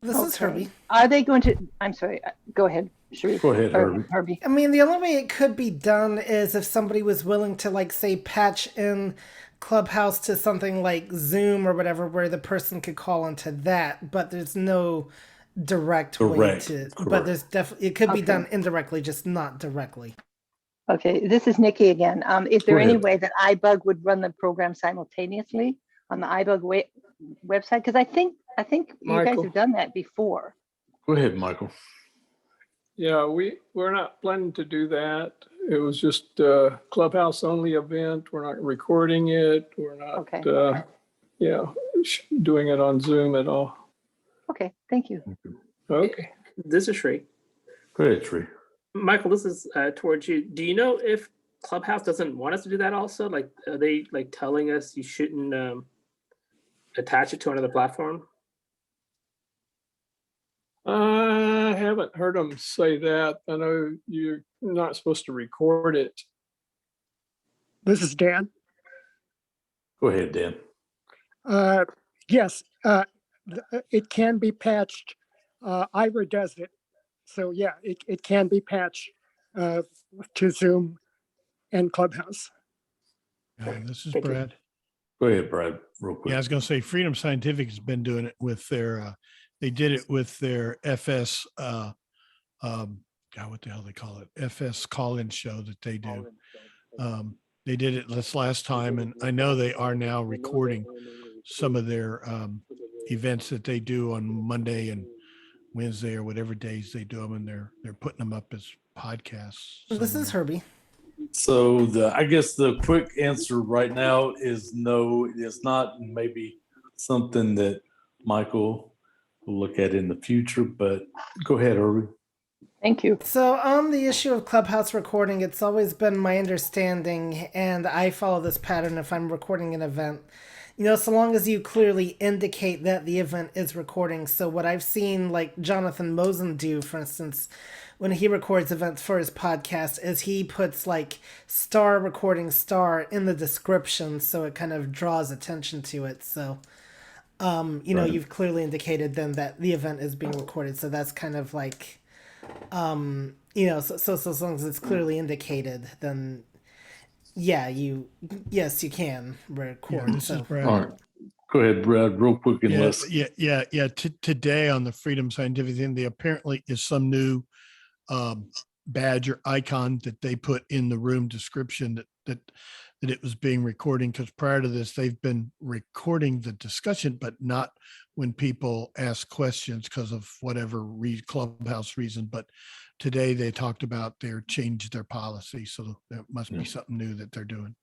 This is Herbie. Are they going to, I'm sorry, go ahead, Sharif. Go ahead, Herbie. I mean, the only way it could be done is if somebody was willing to, like, say, patch in Clubhouse to something like Zoom or whatever, where the person could call into that, but there's no direct way to. But there's definitely, it could be done indirectly, just not directly. Okay, this is Nikki again. Is there Go any ahead. way that iBUG would run the program simultaneously on the iBUG website? Because I think you guys Michael. have done that before. Go ahead, Michael. Yeah, we're not planning to do that. It was just a Clubhouse only event. We're not recording it. We're not, doing it on Zoom at all. Okay, thank you. Okay. This is Sri. Go ahead, Sri. Michael, this is towards you. Do you know if Clubhouse doesn't want us to do that also? Like, are they like telling us you shouldn't attach it to another platform? I haven't heard them say that. I know you're not supposed to record it. This is Dan. Go ahead, Dan. Yes, it can be patched. Ira does it. So yeah, it can be patched to Zoom and Clubhouse. This is Thank you. Brad. Go ahead, Brad, real quick. Yeah, I was going to say Freedom Scientific has been doing it with their, they did it with their FS, God, what the hell they call it? FS call-in show that they do. They did it this last time, and I know they are now recording some of their events that they do on Monday and Wednesday or whatever days they do them, and they're putting them up as podcasts. This is Herbie. So I guess the quick answer right now is no, it is not. Maybe something that Michael will look at in the future, but go ahead, Herbie. Thank you. So on the issue of Clubhouse recording, it's always been my understanding, and I follow this pattern if I'm recording an event, so long as you clearly indicate that the event is recording. So what I've seen, like Jonathan Mosen do, for instance, when he records events for his podcast, is he puts like star recording star in the description, so it kind of draws attention to it. So, you've clearly indicated then that the event is being recorded. So that's kind of like, so as long as it's clearly indicated, then yes, you can record. Yeah, this is Brad. All right. Go ahead, Brad, real quick and let's. Today on the Freedom Scientific thing, there apparently is some new badge or icon that they put in the room description that it was being recording, because prior to this they've been recording the discussion but not when people ask questions because of whatever Clubhouse reason. But today they talked about they changed their policy, so that must be something new that they're doing.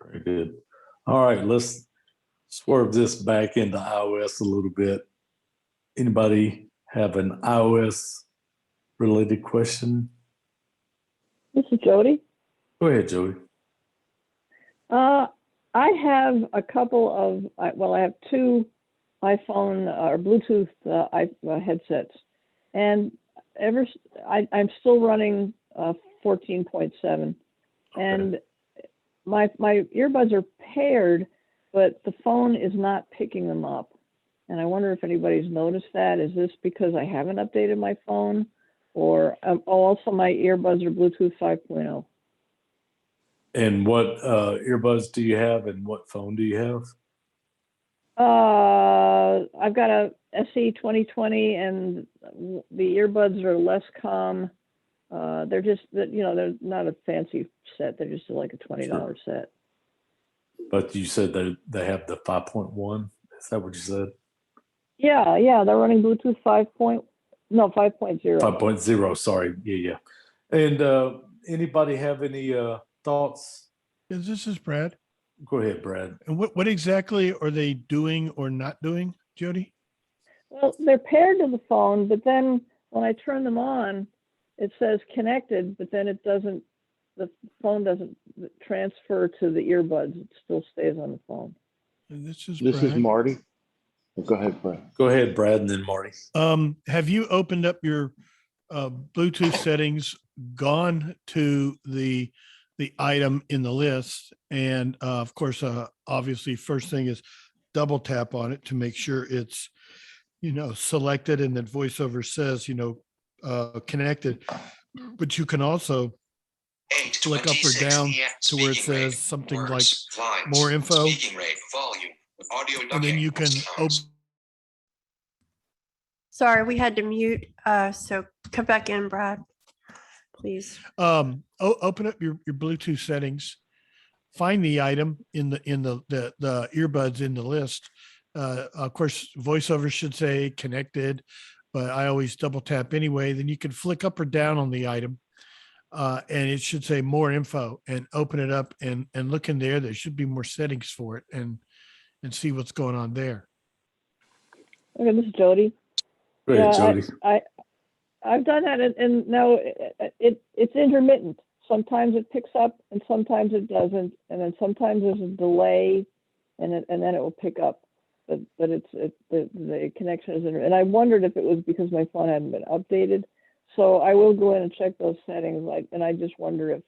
Very good. All right, let's swerve this back into iOS a little bit. Anybody have an iOS related question? This is Jody. Go ahead, Jody. I have a couple of, I have two iPhone or Bluetooth headsets, and I'm still running 14.7, and my earbuds are paired, but the phone is not picking them up. And I wonder if anybody's noticed that. Is this because I haven't updated my phone, or also my earbuds are Bluetooth 5.0? And what earbuds do you have, and what phone do you have? I've got a SE 2020, and the earbuds are less calm. They're just, they're not a fancy set. They're just like a $20 set. But you said they have the 5.1. Is that what you said? Yeah, they're running Bluetooth 5.0. 5.0, sorry. Yeah. And anybody have any thoughts? Yes, this is Brad. Go ahead, Brad. And what exactly are they doing or not doing, Jody? Well, they're paired to the phone, but then when I turn them on, it says connected, but then the phone doesn't transfer to the earbuds. It still stays on the phone. And this is Marty. Go ahead, Brad. Go ahead, Brad, and then Marty. Have you opened up your Bluetooth settings, gone to the item in the list, and of course, obviously, first thing is double tap on it to make sure it's selected, and that VoiceOver says connected. But you can also click up or down to where it says something like more info, and then you can open. Sorry, we had to mute. So come back in, Brad, please. Open up your Bluetooth settings, find the item in the earbuds in the list. Of course, VoiceOver should say connected, but I always double tap anyway. Then you can flick up or down on the item, and it should say more info, and open it up and look in there. There should be more settings for it, and see what's going on there. Okay, this is Jody. Go ahead, Jody. I've done that, and now it's intermittent. Sometimes it picks up, and sometimes it doesn't, and then sometimes there's a delay, and then it will pick up. But the connection is and I wondered if it was because my phone hadn't been updated. So I will go in and check those settings. And I just wonder if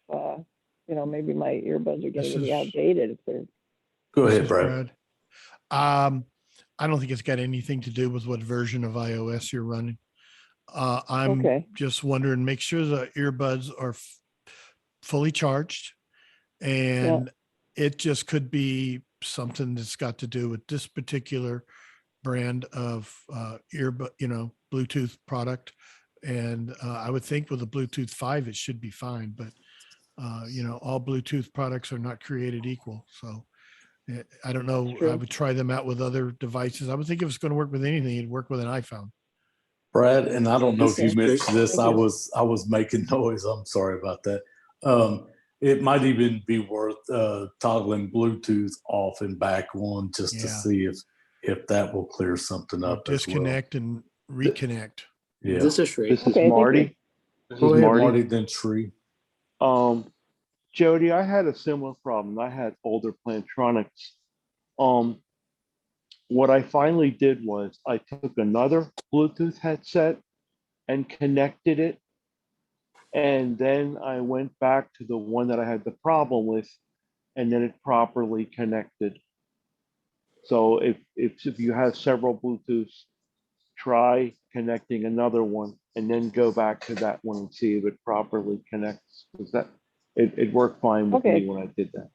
maybe my earbuds are getting to be outdated. If they're Go ahead, Brad. I don't think it's got anything to do with what version of iOS you're running. I'm just wondering, make sure the earbuds are fully charged, and it just could be something that's got to do with this particular brand of Bluetooth product. And I would think with a Bluetooth 5, it should be fine, but all Bluetooth products are not created equal. So I don't know. I would try them out with other devices. I would think if it's going to work with anything, it'd work with an iPhone. Brad, and I don't know if you mentioned this. I was making noise. I'm sorry about that. It might even be worth toggling Bluetooth off and back on just to see if that will clear something up. Disconnect and reconnect. Yeah. This is Sri. This is Marty. Go ahead, Marty, then Sri. Jody, I had a similar problem. I had older Plantronics. What I finally did was I took another Bluetooth headset and connected it. And then I went back to the one that I had the problem with, and then it properly connected. So if you have several Bluetooths, try connecting another one and then go back to that one and see if it properly connects. Because it worked fine with me when I did that.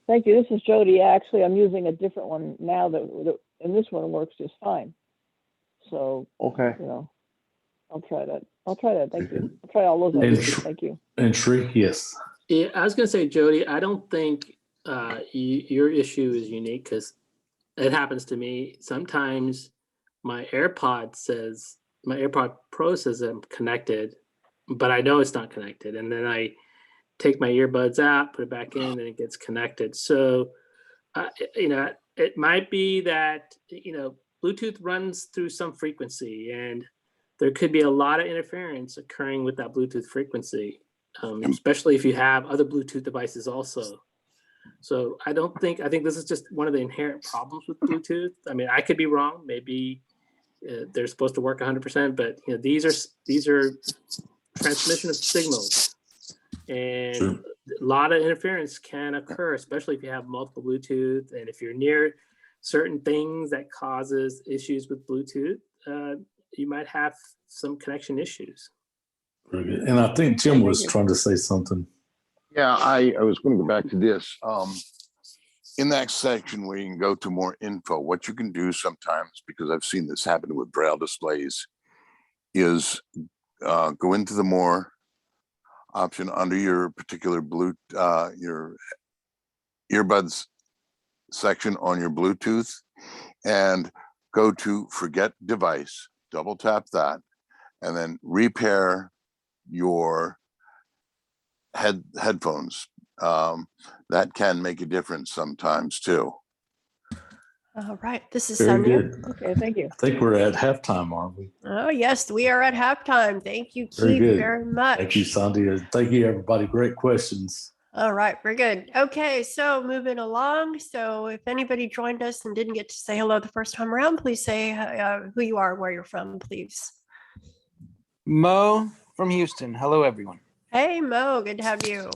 Thank you. This is Jody. Actually, I'm using a different one now and this one works just fine. So I'll try that. Thank you. I'll try all those ideas. Thank you. And Sri, yes. Yeah, I was gonna say, Jody, I don't think your issue is unique, because it happens to me sometimes. My AirPod Pro says I'm connected, but I know it's not connected, and then I take my earbuds out, put it back in, and it gets connected. So it might be that Bluetooth runs through some frequency, and there could be a lot of interference occurring with that Bluetooth frequency. especially if you have other Bluetooth devices also. So I think this is just one of the inherent problems with Bluetooth. I mean, I could be wrong. Maybe they're supposed to work 100%, but these are transmission of signals, and Sure. a lot of interference can occur, especially if you have multiple Bluetooth, and if you're near certain things that causes issues with Bluetooth, you might have some connection issues. Very good. And I think Jim was trying to say something. Yeah, I was going to go back to this. In that section where you can go to more info, what you can do sometimes, because I've seen this happen with Braille displays, is go into the more option under your particular your earbuds section on your Bluetooth, and go to forget device, double tap that, and then repair your headphones. That can make a difference sometimes too. All right, this is Very Sandhya. good. Okay, thank you. I think we're at halftime, aren't we? Oh, yes, we are at halftime. Thank you, Very Keith, good. very much. Thank you, Sandhya. Thank you, everybody. Great questions. All right, very good. Okay, so moving along. So if anybody joined us and didn't get to say hello the first time around, please say who you are, where you're from, please. Mo from Houston. Hello, everyone. Hey, Mo, good to have you.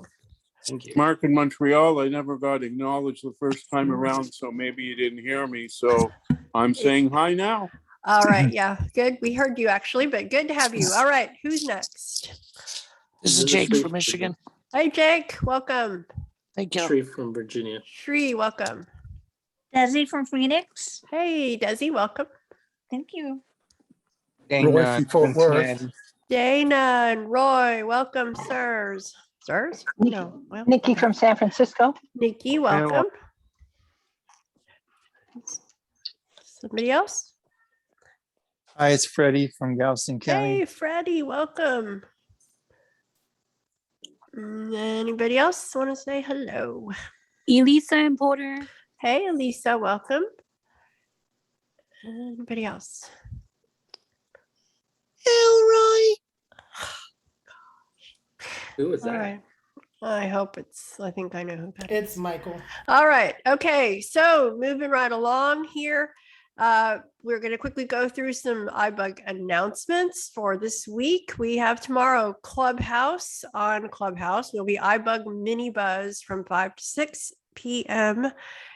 Thank you. Mark in Montreal, I never got acknowledged the first time around, so maybe you didn't hear me. So I'm saying hi now. All right, yeah, good. We heard you actually, but good to have you. All right, who's next? This is Jake from Michigan. Hey, Jake, welcome. Thank you. Sri from Virginia. Shri, welcome. Desi from Phoenix. Hey, Desi, welcome. Thank you. Roy from Fort Worth. Dana and Roy, welcome, sirs. Sirs? No. Well, Nikki from San Francisco. Nikki, welcome. Somebody else? Hi, it's Freddie from Galveston County. Hey, Freddie, welcome. Anybody else want to say hello? Elisa and Porter. Hey, Elisa, welcome. Anybody else? Elroy. Who is that? All right. I hope I think I know who that is. It's Michael. All right. Okay. So moving right along here, we're going to quickly go through some iBUG announcements for this week. We have tomorrow Clubhouse on Clubhouse. There'll be iBUG Mini Buzz from 5 to 6 p.m.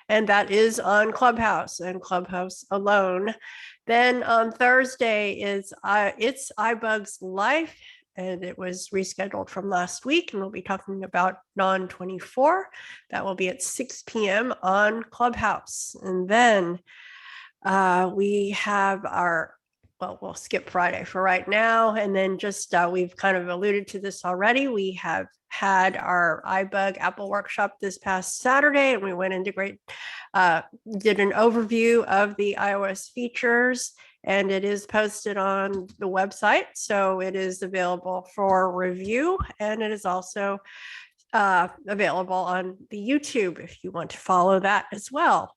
And that is on Clubhouse and Clubhouse alone. Then on Thursday it's iBUG's Life. And it was rescheduled from last week, and we'll be talking about Non-24. That will be at 6 p.m. on Clubhouse. And then we have we'll skip Friday for right now. And then just we've kind of alluded to this already. We have had our iBUG Apple workshop this past Saturday, and we went into did an overview of the iOS features. And it is posted on the website, so it is available for review, and it is also available on the YouTube if you want to follow that as well.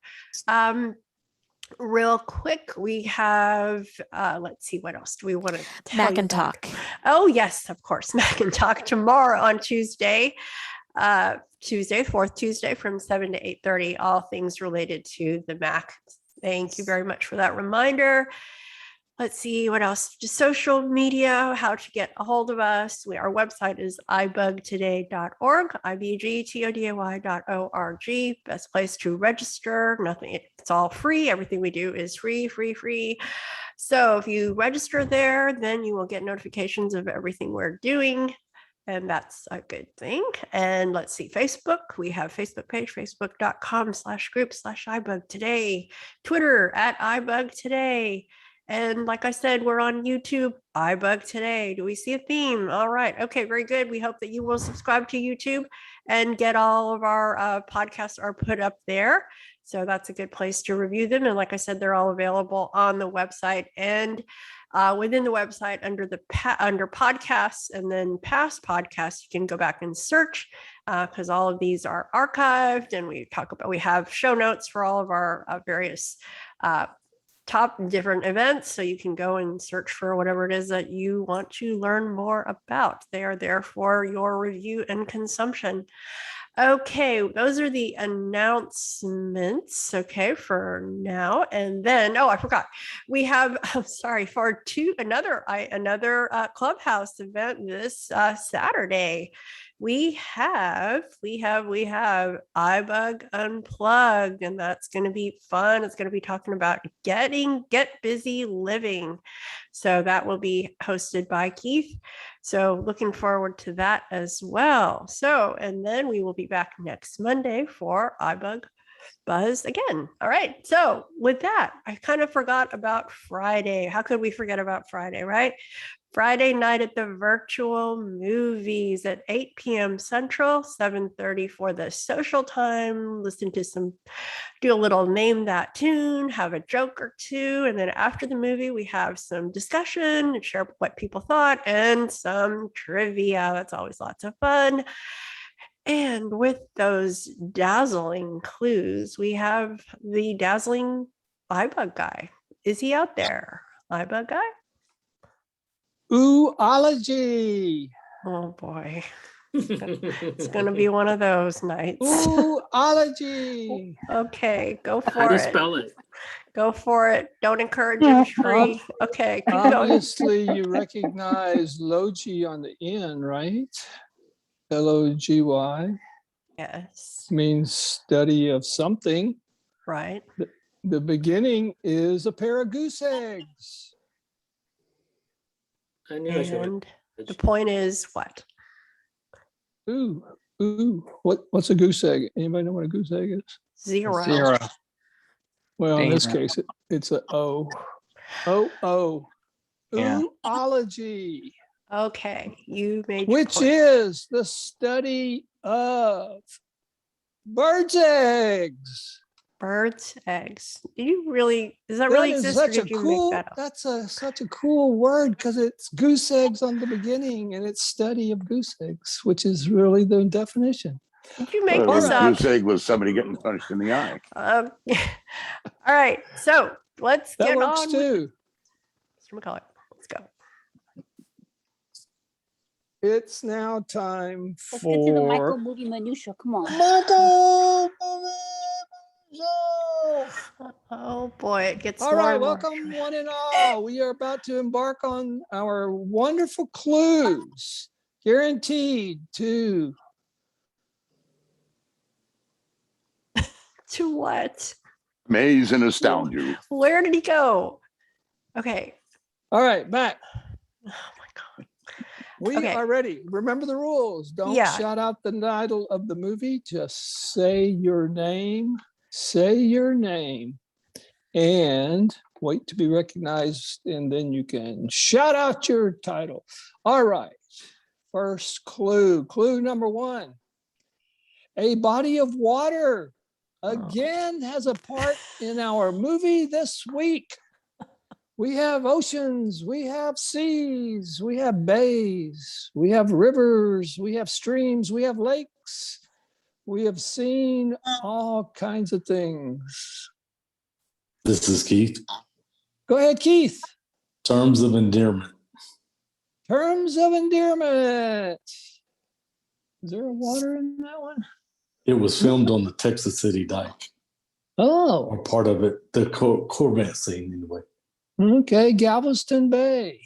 Real quick, we have, let's see, what else do we want to tell Mac and you about? Talk. Oh, yes, of course, Mac and Talk tomorrow on Tuesday. Fourth Tuesday from 7 to 8:30, all things related to the Mac. Thank you very much for that reminder. Let's see what else. Just social media, how to get a hold of us. Our website is ibugtoday.org, ibugtoday.org. Best place to register. Nothing, it's all free. Everything we do is free. So if you register there, then you will get notifications of everything we're doing. And that's a good thing. And let's see, Facebook. We have Facebook page, facebook.com/group/iBug today. Twitter @iBug today. And like I said, we're on YouTube, iBug today. Do we see a theme? All right. Okay, very good. We hope that you will subscribe to YouTube and get all of our podcasts are put up there. So that's a good place to review them. And like I said, they're all available on the website and within the website under podcasts and then past podcasts, you can go back and search because all of these are archived, and we have show notes for all of our various top different events. So you can go and search for whatever it is that you want to learn more about. They are there for your review and consumption. Okay, those are the announcements, okay, for now. And then, oh, I forgot. We have, I'm sorry, for another Clubhouse event this Saturday. We have iBUG Unplugged, and that's going to be fun. It's going to be talking about get busy living. So that will be hosted by Keith. So looking forward to that as well. So, and then we will be back next Monday for iBUG Buzz again. All right. So with that, I kind of forgot about Friday. How could we forget about Friday, right? Friday night at the virtual movies at 8 p.m. Central, 7:30 for the social time. Listen to do a little name that tune, have a joke or two. And then after the movie, we have some discussion and share what people thought and some trivia. That's always lots of fun. And with those dazzling clues, we have the dazzling iBug guy. Is he out there? iBug guy? Ooology. Oh boy. It's going to be one of those nights. Ooology. Okay, go for How do you it. spell it? Go for it. Don't encourage injury. Okay, keep going. Obviously, you recognize logy on the end, right? Logy. Yes. Means study of something. Right. The beginning is a pair of goose eggs. I knew I should. And the point is what? Ooh. What's a goose egg? Anybody know what a goose egg is? Zero. Well, in this Dana. case, it's a O. O. Yeah. Oology. Okay, you made your Which point. is the study of birds' eggs. Birds' eggs. Does that really exist, or did you make that up? That's such a cool word because it's goose eggs on the beginning and it's study of goose eggs, which is really the definition. Did you make Well, this a up? goose egg was somebody getting punched in the eye. All right, so let's That get works on too. Mr. McCullough, let's go. It's now time Let's get to the Michael for movie minutia. Come on. Michael. Oh boy, it gets All more right, and more. welcome one and all. We are about to embark on our wonderful clues, guaranteed to To what? Amaze and astound you. Where did he go? Okay. All right, back. Oh my God. We Okay. are ready. Remember the rules. Don't Yeah. shout out the title of the movie. Just say your name. Say your name and wait to be recognized. And then you can shout out your title. All right. First clue. Clue number one. A body of water again has a part in our movie this week. We have oceans, we have seas, we have bays, we have rivers, we have streams, we have lakes. We have seen all kinds of things. This is Keith. Go ahead, Keith. Terms of endearment. Terms of endearment. Is there a water in that one? It was filmed on the Texas City dike, Oh, or part of it, the Corvette scene anyway. okay. Galveston Bay.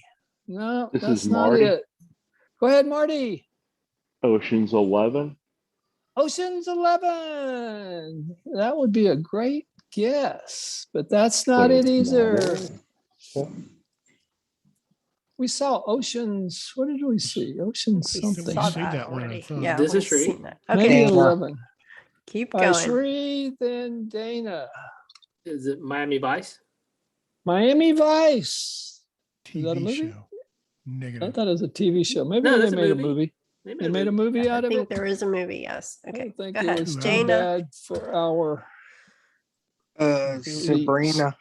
No, This that's is not Marty. it. Go ahead, Marty. Ocean's 11. Ocean's 11. That would be a great guess, but that's not But it it's not either. it. We saw Oceans. What did we see? Oceans We something. saw see that one, I already. thought. Yeah, This we've is Sri. seen that. Maybe Okay, 11. keep All right, going. Sri, then Dana. Is it Miami Vice? Miami Vice. Is that a TV movie? show. I Negative. thought it was a TV show. Maybe No, they that's a made a movie. movie. They They made a movie I out of think it. there is a movie, yes. I Okay, don't think go it ahead. was too Dana. bad for our Sabrina.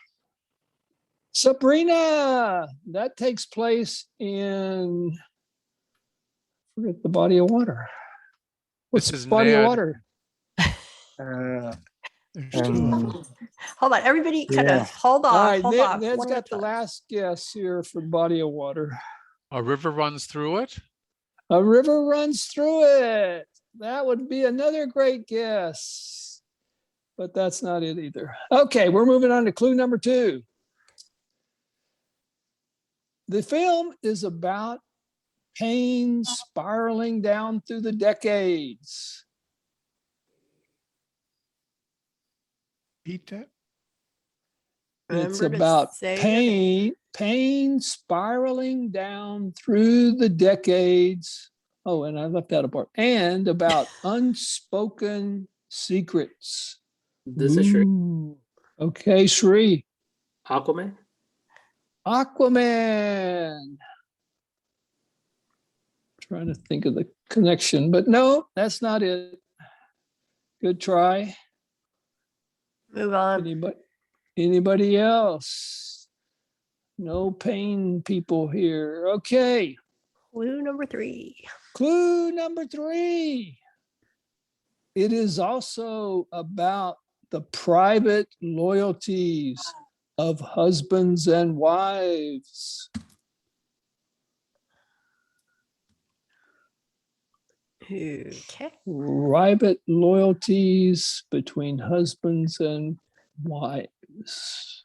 Sabrina. That takes place in, forget the body of water. What's This is the body of Ned. water? There's two of them. Hold on, everybody kind Yeah. of hold All off, right, hold off. Ned's one at a got the time. last guess here for body of water. A river runs through it. A river runs through it. That would be another great guess, but that's not it either. Okay, we're moving on to clue number 2. The film is about pain spiraling down through the decades. Repeat that. It's Remember to about say your name. pain spiraling down through the decades. Oh, and I left out a part. And about unspoken secrets. This is Sri. Ooh. Okay, Sri. Aquaman. Aquaman. Trying to think of the connection, but no, that's not it. Good try. Move on. Anybody else? No pain people here. Okay. Clue number 3. Clue number 3. It is also about the private loyalties of husbands and wives. Okay. Private loyalties between husbands and wives.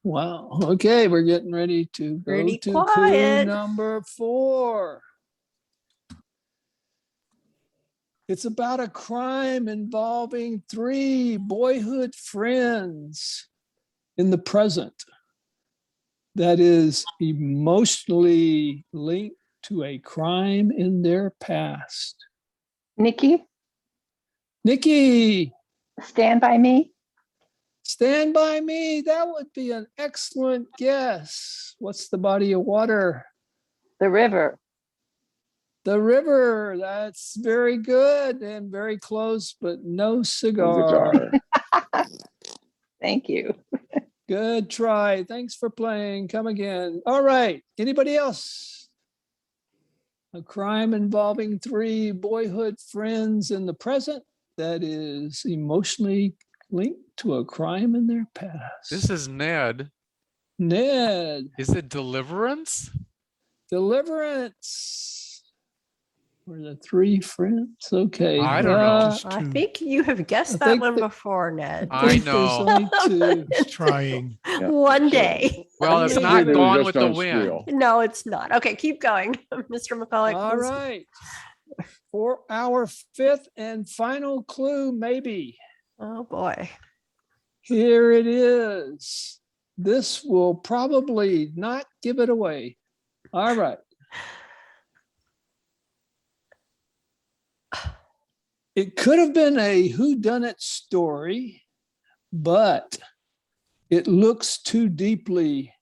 Wow. Okay, we're getting ready to go Pretty to clue quiet. number 4. It's about a crime involving 3 boyhood friends in the present that is emotionally linked to a crime in their past. Nikki, Nikki, Stand By Me. Stand By Me. That would be an excellent guess. What's the body of water? The River. The river. That's very good and very close, but no cigar. Thank you. Good try. Thanks for playing. Come again. All right. Anybody else? A crime involving 3 boyhood friends in the present that is emotionally linked to a crime in their past. This is Ned. Ned. Is it Deliverance? Deliverance. Were the 3 friends? Okay. I don't know. I think you have guessed that one before, Ned. I There's know. only 2. Just trying. One day. Well, it's not Gone with the Wind. No, it's not. Okay, keep going, Mr. McCulloch. All right. For our 5th and final clue, maybe. Oh boy. Here it is. This will probably not give it away. All right. It could have been a whodunit story, but it looks too deeply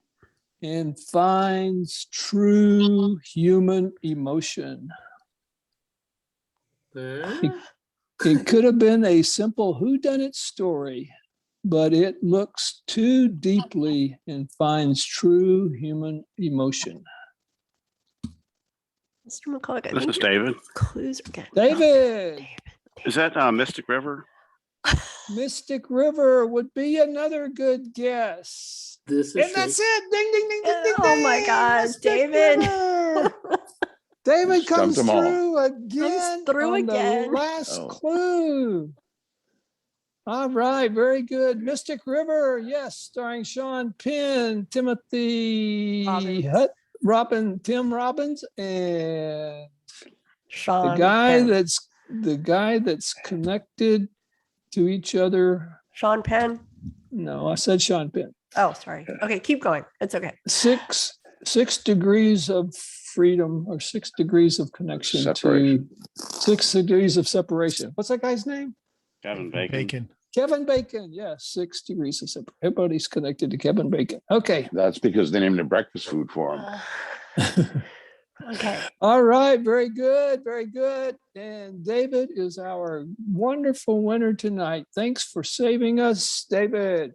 and finds true human emotion. It could have been a simple whodunit story, but it looks too deeply and finds true human emotion. Mr. McCulloch, I This think is your David. clues are getting David. Is that Mystic River? Mystic River would be another good guess. This is And that's it. Ding, ding, ding, ding, ding. Oh my God, Mystic David. River. David comes Stumped them all. through again. through on again. The last Oh. clue. All right, very good. Mystic River, yes, starring Sean Penn, Timothy Tim Robbins, and Sean the guy Penn. that's connected to each other. Sean Penn. No, I said Sean Penn. Oh, sorry. Okay, keep going. It's okay. 6 degrees of freedom, or 6 degrees of connection Separation. to 6 degrees of separation. What's that guy's name? Kevin Bacon. Kevin Bacon. Yes, 6 degrees of separation. Everybody's connected to Kevin Bacon. Okay. That's because they named the breakfast food for him. Okay. All right. Very good. Very good. And David is our wonderful winner tonight. Thanks for saving us, David.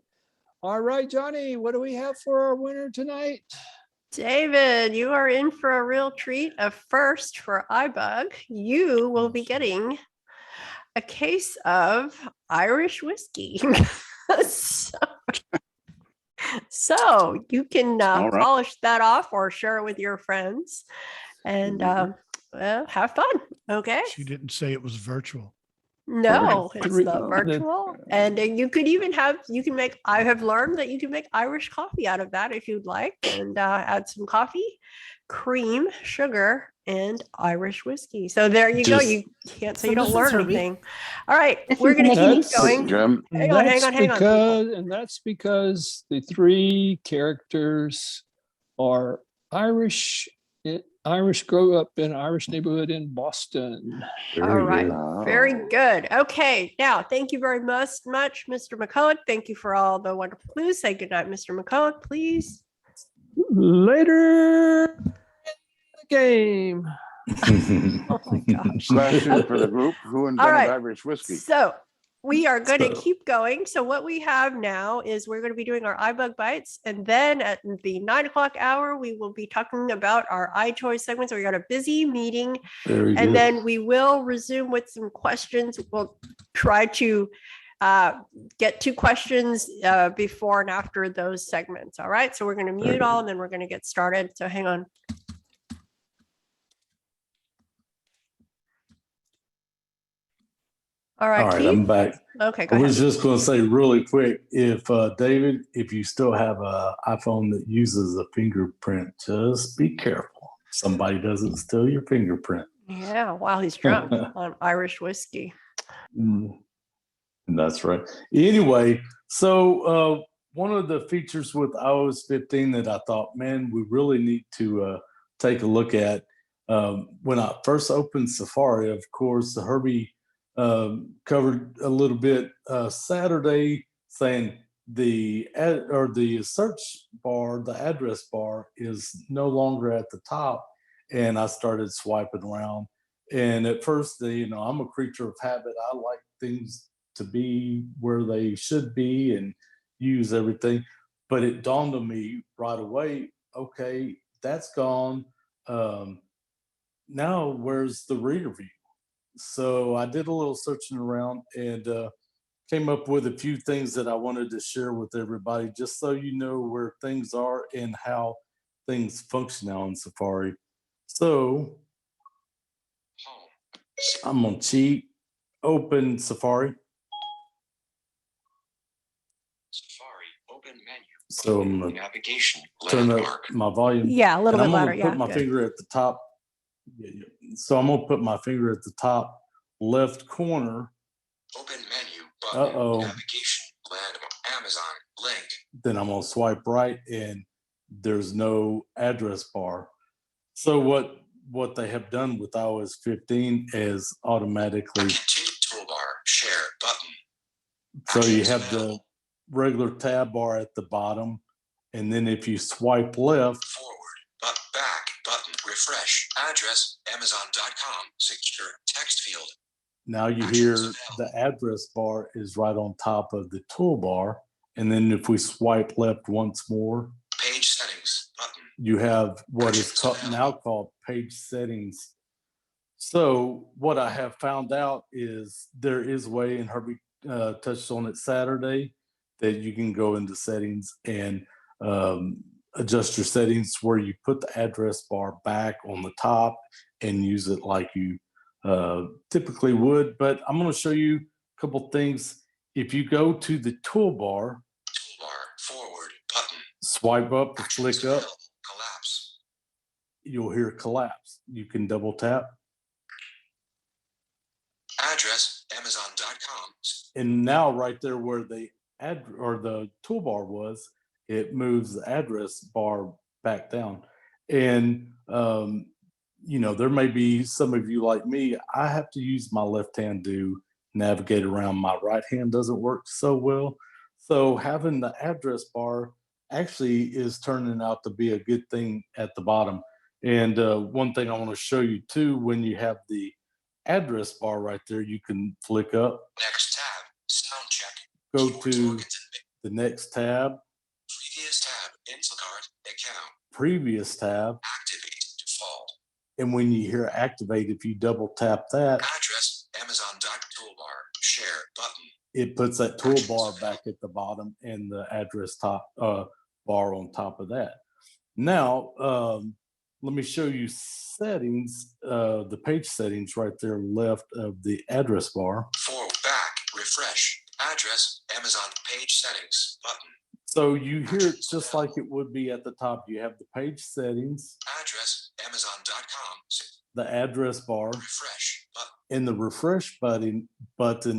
All right, Johnny, what do we have for our winner tonight? David, you are in for a real treat. A first for iBUG. You will be getting a case of Irish whiskey. so, so you can All right. polish that off or share it with your friends and well, have fun. Okay. She didn't say it was virtual. No, it's Three- not virtual. And you could even I have learned that you can make Irish coffee out of that if you'd like, and add some coffee, cream, sugar, and Irish whiskey. So there you go. You can't say So you don't this is learn Herbie. anything. All right, This we're is going to Nikki. keep going. Jim, Hang on. That's because the three characters are Irish. Irish grew up in an Irish neighborhood in Boston. All right. Very good. Okay. Now, thank you very much, Mr. McCulloch. Thank you for all the wonderful clues. Say goodnight, Mr. McCulloch, please. Later in the game. Oh my gosh. question for the group: who invented right. Irish whiskey? So we are going to keep going. So what we have now is we're going to be doing our iBUG bites. And then at the 9 o'clock hour, we will be talking about our iChoice segments. We got a busy meeting. And then we will resume with some questions. We'll try to get 2 questions before and after those segments. All right. So we're going to mute all and then we're going to get started. So hang on. All right, Keith? I'm back. Okay, go I ahead. was just going to say really quick, if David, if you still have an iPhone that uses a fingerprint, just be careful. Somebody doesn't steal your fingerprint. Yeah, while he's drunk on Irish whiskey. That's right. Anyway, so one of the features with iOS 15 that I thought, man, we really need to take a look at. When I first opened Safari, of course, Herbie covered a little bit Saturday, saying the search bar, the address bar, is no longer at the top, and I started swiping around. And at first, I'm a creature of habit. I like things to be where they should be and use everything. But it dawned on me right away, okay, that's gone. Now where's the reader view? So I did a little searching around and came up with a few things that I wanted to share with everybody, just so you know where things are and how things function now in Safari. So I'm gonna cheat, open Safari. Open menu. So I'm gonna Navigation. turn up Landmark. my volume. Yeah, a little and bit I'm louder. gonna put Yeah, my good. finger at the top. So I'm gonna put my finger at the top left corner. Open menu. Button. Uh-oh. Navigation. Landmark. Amazon. Link. Then I'm gonna swipe right and there's no address bar. So what they have done with iOS 15 is automatically. Toolbar. Share. Button. So you have the regular tab bar at the bottom, and then if you swipe left, Forward. Back. Button. Refresh. Address. Amazon.com. Secure. Text field. now you hear the address bar is right on top of the toolbar. And then if we swipe left once more, Page settings. Button. you have what is now called page settings. So what I have found out is there is a way, and Herbie touched on it Saturday, that you can go into settings and adjust your settings where you put the address bar back on the top and use it like you typically would. But I'm going to show you a couple things. If you go to the toolbar, Forward. Button. swipe up, flick up, Collapse. you'll hear collapse. You can double tap. Address. Amazon.com. And now right there where the the toolbar was, it moves the address bar back down. And there may be some of you like me, I have to use my left hand to navigate around. My right hand doesn't work so well. So having the address bar actually is turning out to be a good thing at the bottom. And one thing I want to show you too, when you have the address bar right there, you can flick up. Next tab. Sound check. Go to the next tab. Previous tab. Instacart. Account. Previous tab. Activate. Default. And when you hear activate, if you double tap that, Address. Amazon.toolbar, share button. It puts that toolbar back at the bottom and the address top bar on top of that. Now, let me show you settings, the page settings right there left of the address bar. Forward, back, refresh, address, Amazon page settings button. So you hear it just like it would be at the top. You have the page settings, Address, Amazon.com. the address bar, Refresh button. and the refresh button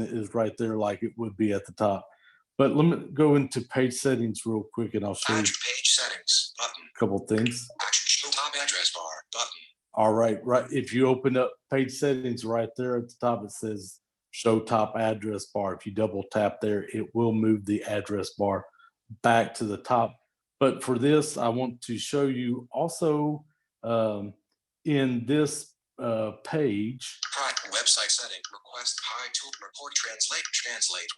is right there like it would be at the top. But let me go into page settings real quick and I'll show you Page settings button. a couple things. Show top address bar button. All right, right. If you open up page settings right there at the top, it says show top address bar. If you double tap there, it will move the address bar back to the top. But for this, I want to show you also in this page. Website setting, request high tool report translate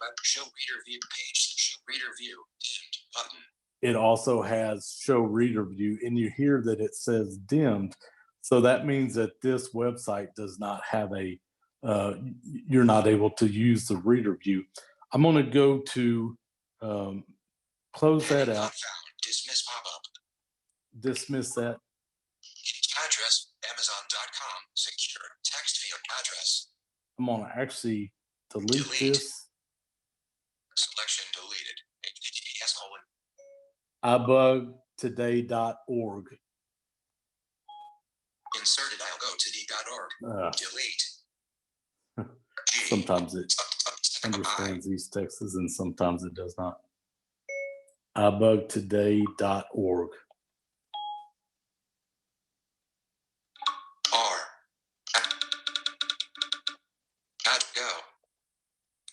web show reader view page show reader view dimmed button. It also has show reader view, and you hear that it says dimmed. So that means that this website does not have a, you're not able to use the reader view. I'm going to go to close that out. Dismiss pop-up. Dismiss that. Address, Amazon.com, secure text field address. I'm going to actually delete this. Selection deleted. HTTPS:// iBUGtoday.org. Inserted iBUG.org. Delete. Sometimes it understands these texts and sometimes it does not. iBUGtoday.org.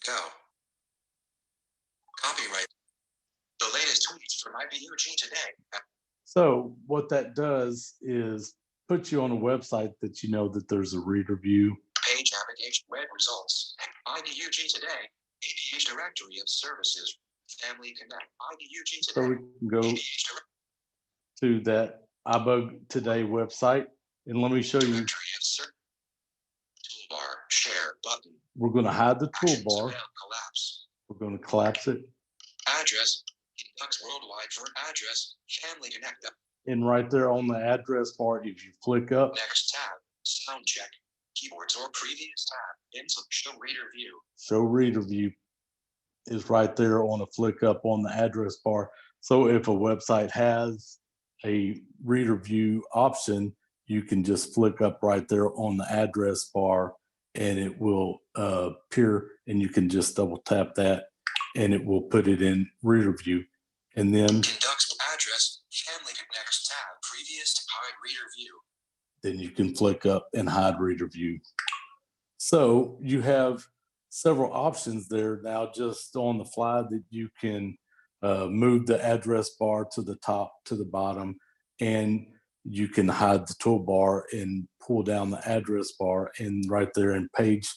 Go. Copyright. The latest tweets from iBUG today. So what that does is put you on a website that you know that there's a reader view. Page navigation, web results. iBUG today. APH directory of services. Family Connect. iBUG So today. we can go to that iBUG Today website and let me show you. Toolbar, share button. We're going to hide the toolbar. Collapse. We're going to collapse it. Address. Inducts worldwide for address. Family Connect. And right there on the address bar, if you flick up. Next tab. Sound check. Keyboards or previous tab. Insert show reader view. Show reader view is right there on a flick up on the address bar. So if a website has a reader view option, you can just flick up right there on the address bar and it will appear, and you can just double tap that and it will put it in reader view. And then Inducts address, Family Connects tab, previous to hide reader view. Then you can flick up and hide reader view. So you have several options there now just on the fly that you can move the address bar to the top, to the bottom, and you can hide the toolbar and pull down the address bar. And right there in page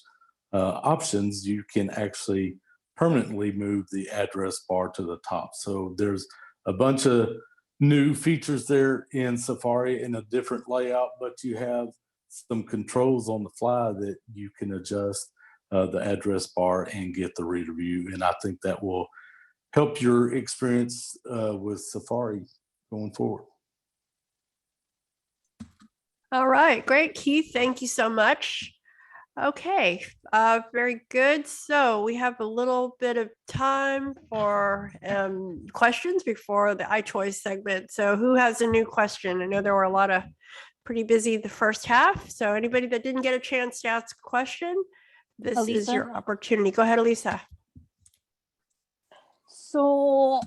options, you can actually permanently move the address bar to the top. So there's a bunch of new features there in Safari in a different layout, but you have some controls on the fly that you can adjust the address bar and get the reader view. And I think that will help your experience with Safari going forward. All right, great, Keith. Thank you so much. Okay, very good. So we have a little bit of time for questions before the iChoice segment. So who has a new question? I know there were a lot of pretty busy the first half. So anybody that didn't get a chance to ask a question, this is Elisa? your opportunity. Go ahead, Elisa. So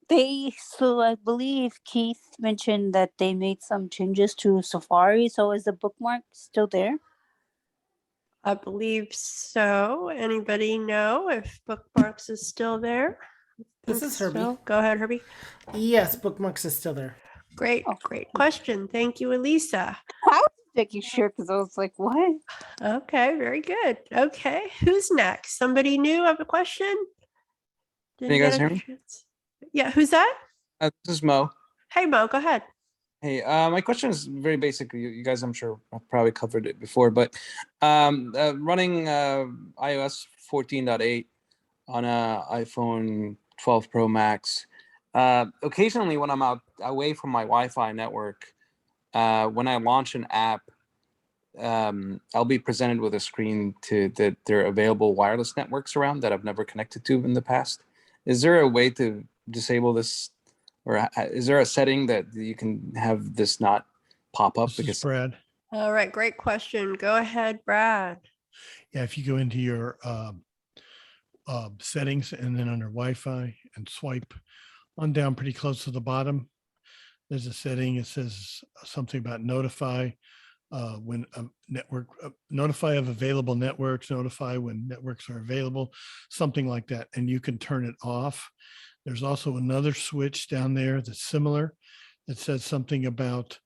I believe Keith mentioned that they made some changes to Safari. So is the bookmark still there? I believe so. Anybody know if bookmarks is still there? This is Herbie. So, go ahead, Herbie. Yes, bookmarks is still there. Great, great question. Thank you, Elisa. I was making sure because I was like, what? Okay, very good. Okay, who's next? Somebody new have a question? Can you guys hear me? Yeah, who's that? This is Mo. Hey, Mo, go ahead. Hey, my question is very basic. You guys, I'm sure, have probably covered it before, but running iOS 14.8 on a iPhone 12 Pro Max, occasionally when I'm out away from my Wi-Fi network, when I launch an app, I'll be presented with a screen that there are available wireless networks around that I've never connected to in the past. Is there a way to disable this? Or is there a setting that you can have this not pop up? This is Brad. All right, great question. Go ahead, Brad. Yeah, if you go into your settings and then under Wi-Fi and swipe on down pretty close to the bottom, there's a setting. It says something about notify when a network, notify of available networks, notify when networks are available, something like that. And you can turn it off. There's also another switch down there that's similar that says something about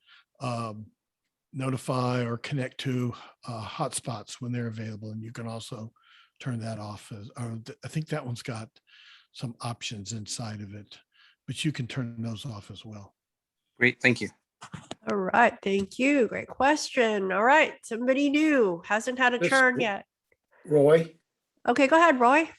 notify or connect to hotspots when they're available. And you can also turn that off. I think that one's got some options inside of it, but you can turn those off as well. Great, thank you. All right, thank you. Great question. All right, somebody new hasn't had a turn yet. Roy, Okay, go ahead, Roy.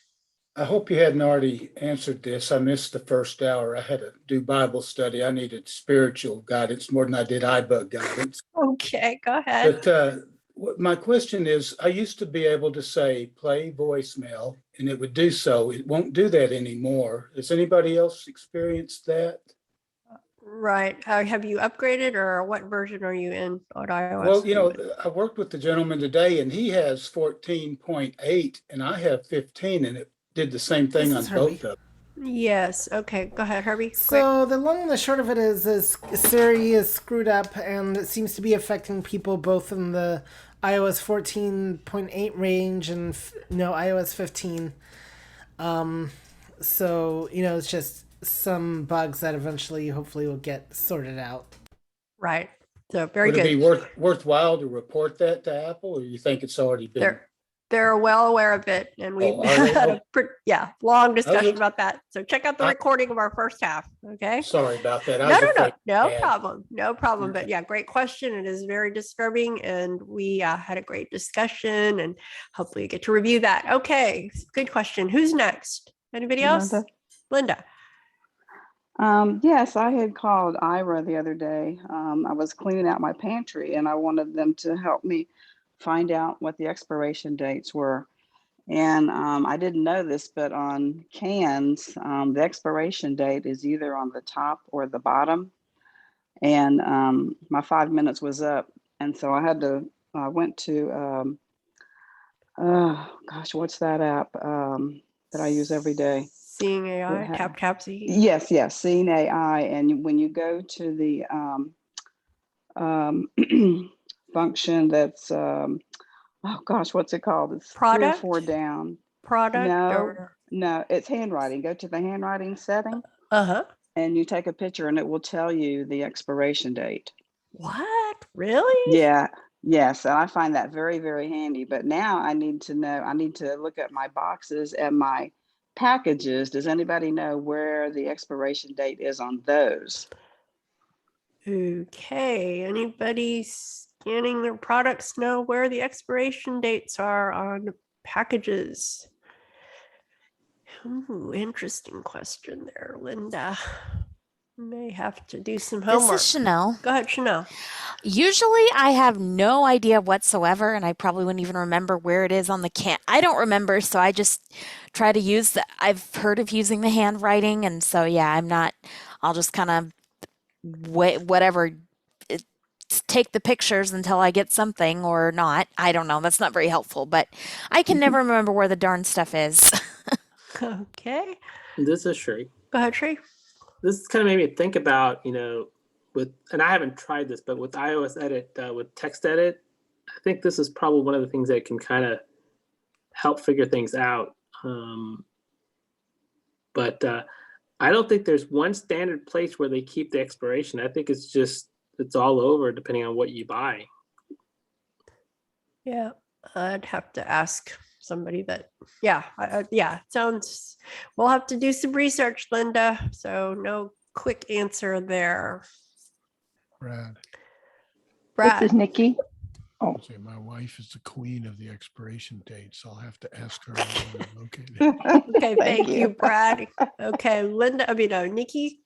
I hope you hadn't already answered this. I missed the first hour. I had to do Bible study. I needed spiritual guidance more than I did iBUG guidance. Okay, go ahead. But my question is, I used to be able to say play voicemail and it would do so. It won't do that anymore. Has anybody else experienced that? Right. Have you upgraded, or what version are you in on iOS? Well, you know, I worked with the gentleman today and he has 14.8 and I have 15, and it did the same thing on both of them. Yes. Okay, go ahead, Herbie. So the long and the short of it is Siri is screwed up, and it seems to be affecting people both in the iOS 14.8 range and iOS 15. So it's just some bugs that eventually, hopefully, will get sorted out. Right. So very Would good. it be worthwhile to report that to Apple, or you think it's already been? They're well aware of it, and we've are they? had a long discussion Okay. about that. So check out the recording of our first half. Okay. Sorry about that. No problem. No problem. But yeah, great question. It is very disturbing, and we had a great discussion, and hopefully you get to review that. Okay, good question. Who's next? Anybody else? Linda. Yes, I had called Ira the other day. I was cleaning out my pantry and I wanted them to help me find out what the expiration dates were. And I didn't know this, but on cans, the expiration date is either on the top or the bottom. And my 5 minutes was up. And so I went to, what's that app that I use every day? Seeing AI, TapTapsy. Yes, Seeing AI. And when you go to the function that's, what's it called? It's Product? 3 or 4 down. Product? No, it's handwriting. Go to the handwriting setting. And you take a picture and it will tell you the expiration date. What? Really? Yeah. Yes. And I find that very, very handy. But now I need to look at my boxes and my packages. Does anybody know where the expiration date is on those? Okay. Anybody scanning their products know where the expiration dates are on packages? Ooh, interesting question there, Linda. May have to do some homework. This is Chanel. Go ahead, Chanel. Usually I have no idea whatsoever, and I probably wouldn't even remember where it is on the can. I don't remember, so I just try to use I've heard of using the handwriting, and so yeah, I'll just kind of take the pictures until I get something or not. I don't know. That's not very helpful, but I can never remember where the darn stuff is. Okay. This is Shree. Go ahead, Shree. This kind of made me think about, and I haven't tried this, but with iOS Edit, with text edit, I think this is probably one of the things that can kind of help figure things out. But I don't think there's one standard place where they keep the expiration. I think it's all over depending on what you buy. Yeah, I'd have to ask somebody that, we'll have to do some research, Linda. So no quick answer there. Brad. This is Nikki. Oh, Say my wife is the queen of the expiration date, so I'll have to ask her where we're located. Okay, thank you, Brad. Okay, Linda, Nikki.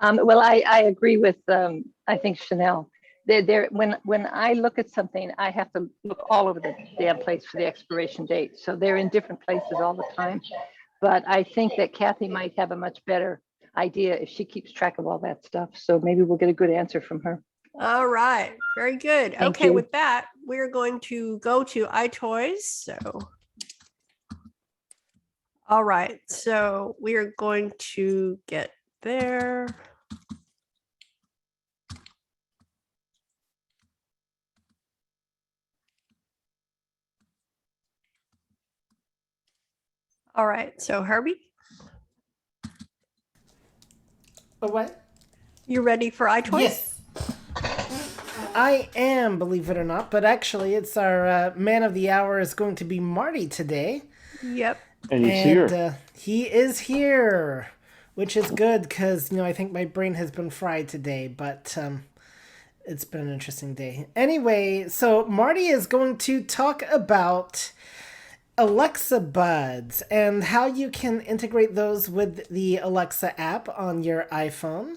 Well, I agree with I think Chanel. When I look at something, I have to look all over the damn place for the expiration date. So they're in different places all the time. But I think that Kathy might have a much better idea if she keeps track of all that stuff. So maybe we'll get a good answer from her. All right, very good. Thank Okay, you. with that, we're going to go to iToys. So, all right, so we are going to get there. All right, so Herbie, What? you ready for iToys? Yes. I am, believe it or not, but actually it's our man of the hour is going to be Marty today. Yep. And he's here. He is here, which is good because, I think my brain has been fried today, but it's been an interesting day. Anyway, so Marty is going to talk about Alexa Buds and how you can integrate those with the Alexa app on your iPhone.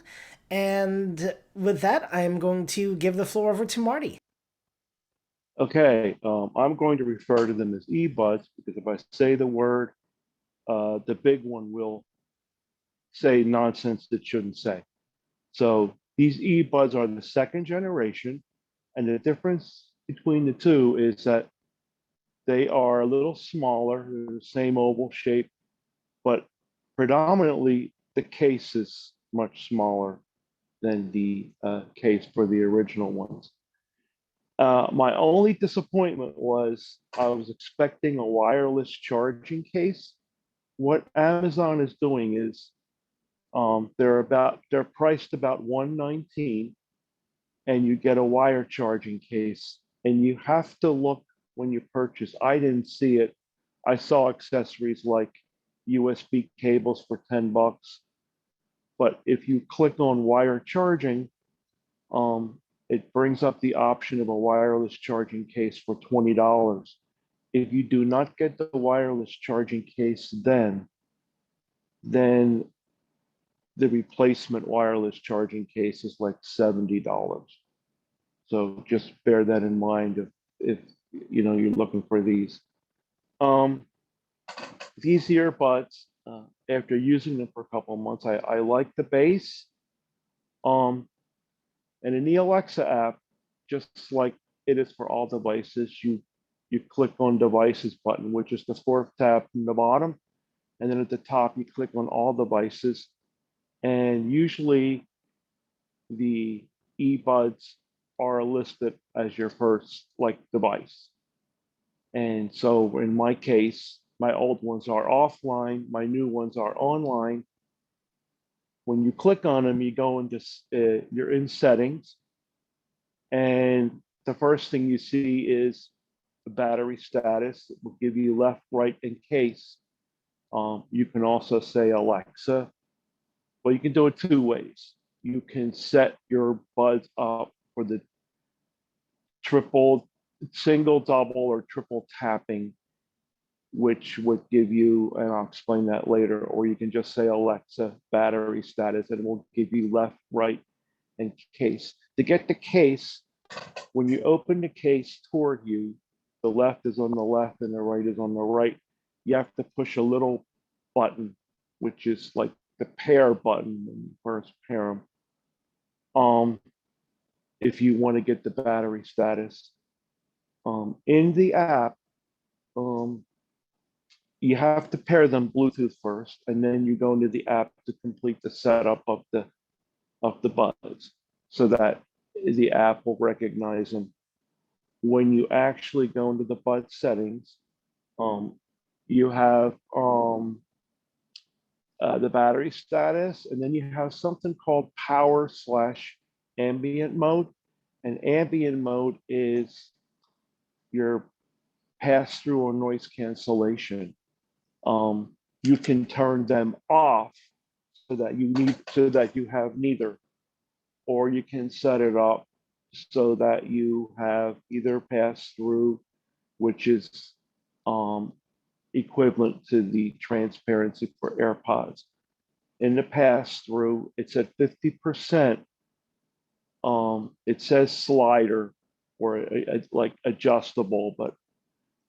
And with that, I'm going to give the floor over to Marty. Okay, I'm going to refer to them as eBuds because if I say the word, the big one will say nonsense that shouldn't say. So these eBuds are the second generation, and the difference between the two is that they are a little smaller, they're the same oval shape, but predominantly the case is much smaller than the case for the original ones. My only disappointment was I was expecting a wireless charging case. What Amazon is doing is they're priced about $119, and you get a wire charging case, and you have to look when you purchase. I didn't see it. I saw accessories like USB cables for $10, but if you click on wire charging, it brings up the option of a wireless charging case for $20. If you do not get the wireless charging case, then the replacement wireless charging case is like $70. So just bear that in mind if you're looking for these. These earbuds, after using them for a couple of months, I like the bass. And in the Alexa app, just like it is for all devices, you click on devices button, which is the fourth tab from the bottom. And then at the top, you click on all devices. And usually the eBuds are listed as your first device. And so in my case, my old ones are offline, my new ones are online. When you click on them, you go into, you're in settings. And the first thing you see is the battery status. It will give you left, right, and case. You can also say Alexa. Well, you can do it two ways. You can set your buds up for the single, double, or triple tapping, which would give you, and I'll explain that later, or you can just say Alexa battery status, and it will give you left, right, and case. To get the case, when you open the case toward you, the left is on the left and the right is on the right. You have to push a little button, which is like the pair button when you first pair them. If you want to get the battery status. In the app, you have to pair them Bluetooth first, and then you go into the app to complete the setup of the buds so that the app will recognize them. When you actually go into the bud settings, you have the battery status, and then you have something called power/ambient mode. And ambient mode is your pass-through or noise cancellation. You can turn them off so that you have neither. or you can set it up so that you have either pass through, which is equivalent to the transparency for AirPods. In the pass through, it's at 50%. It says slider or like adjustable, but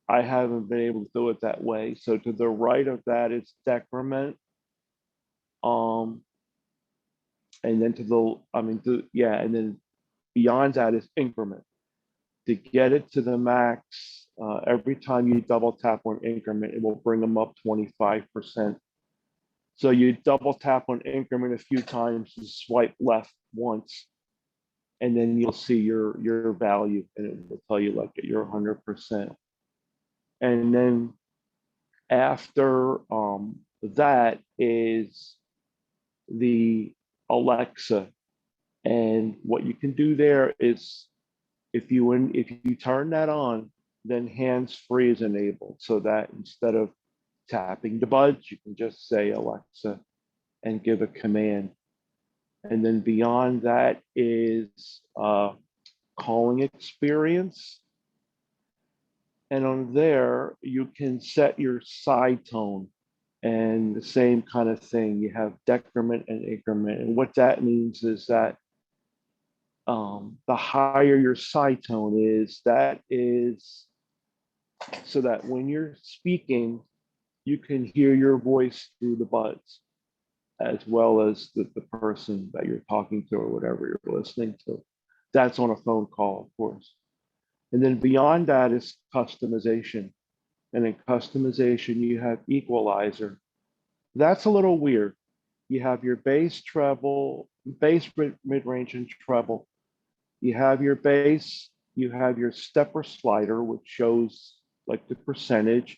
I haven't been able to do it that way. So to the right of that is decrement. And then and then beyond that is increment. To get it to the max, every time you double tap on increment, it will bring them up 25%. So you double tap on increment a few times, you swipe left once, and then you'll see your value, and it will tell you like you're 100%. And then after that is the Alexa, and what you can do there is if you turn that on, then hands-free is enabled, so that instead of tapping the buds, you can just say Alexa and give a command. And then beyond that is calling experience. And on there, you can set your side tone, and the same kind of thing. You have decrement and increment. And what that means is that the higher your side tone is, that is so that when you're speaking, you can hear your voice through the buds, as well as the person that you're talking to or whatever you're listening to. That's on a phone call, of course. And then beyond that is customization. And in customization, you have equalizer. That's a little weird. You have your bass, treble, bass, mid-range, and treble. You have your bass, you have your stepper slider, which shows like the percentage.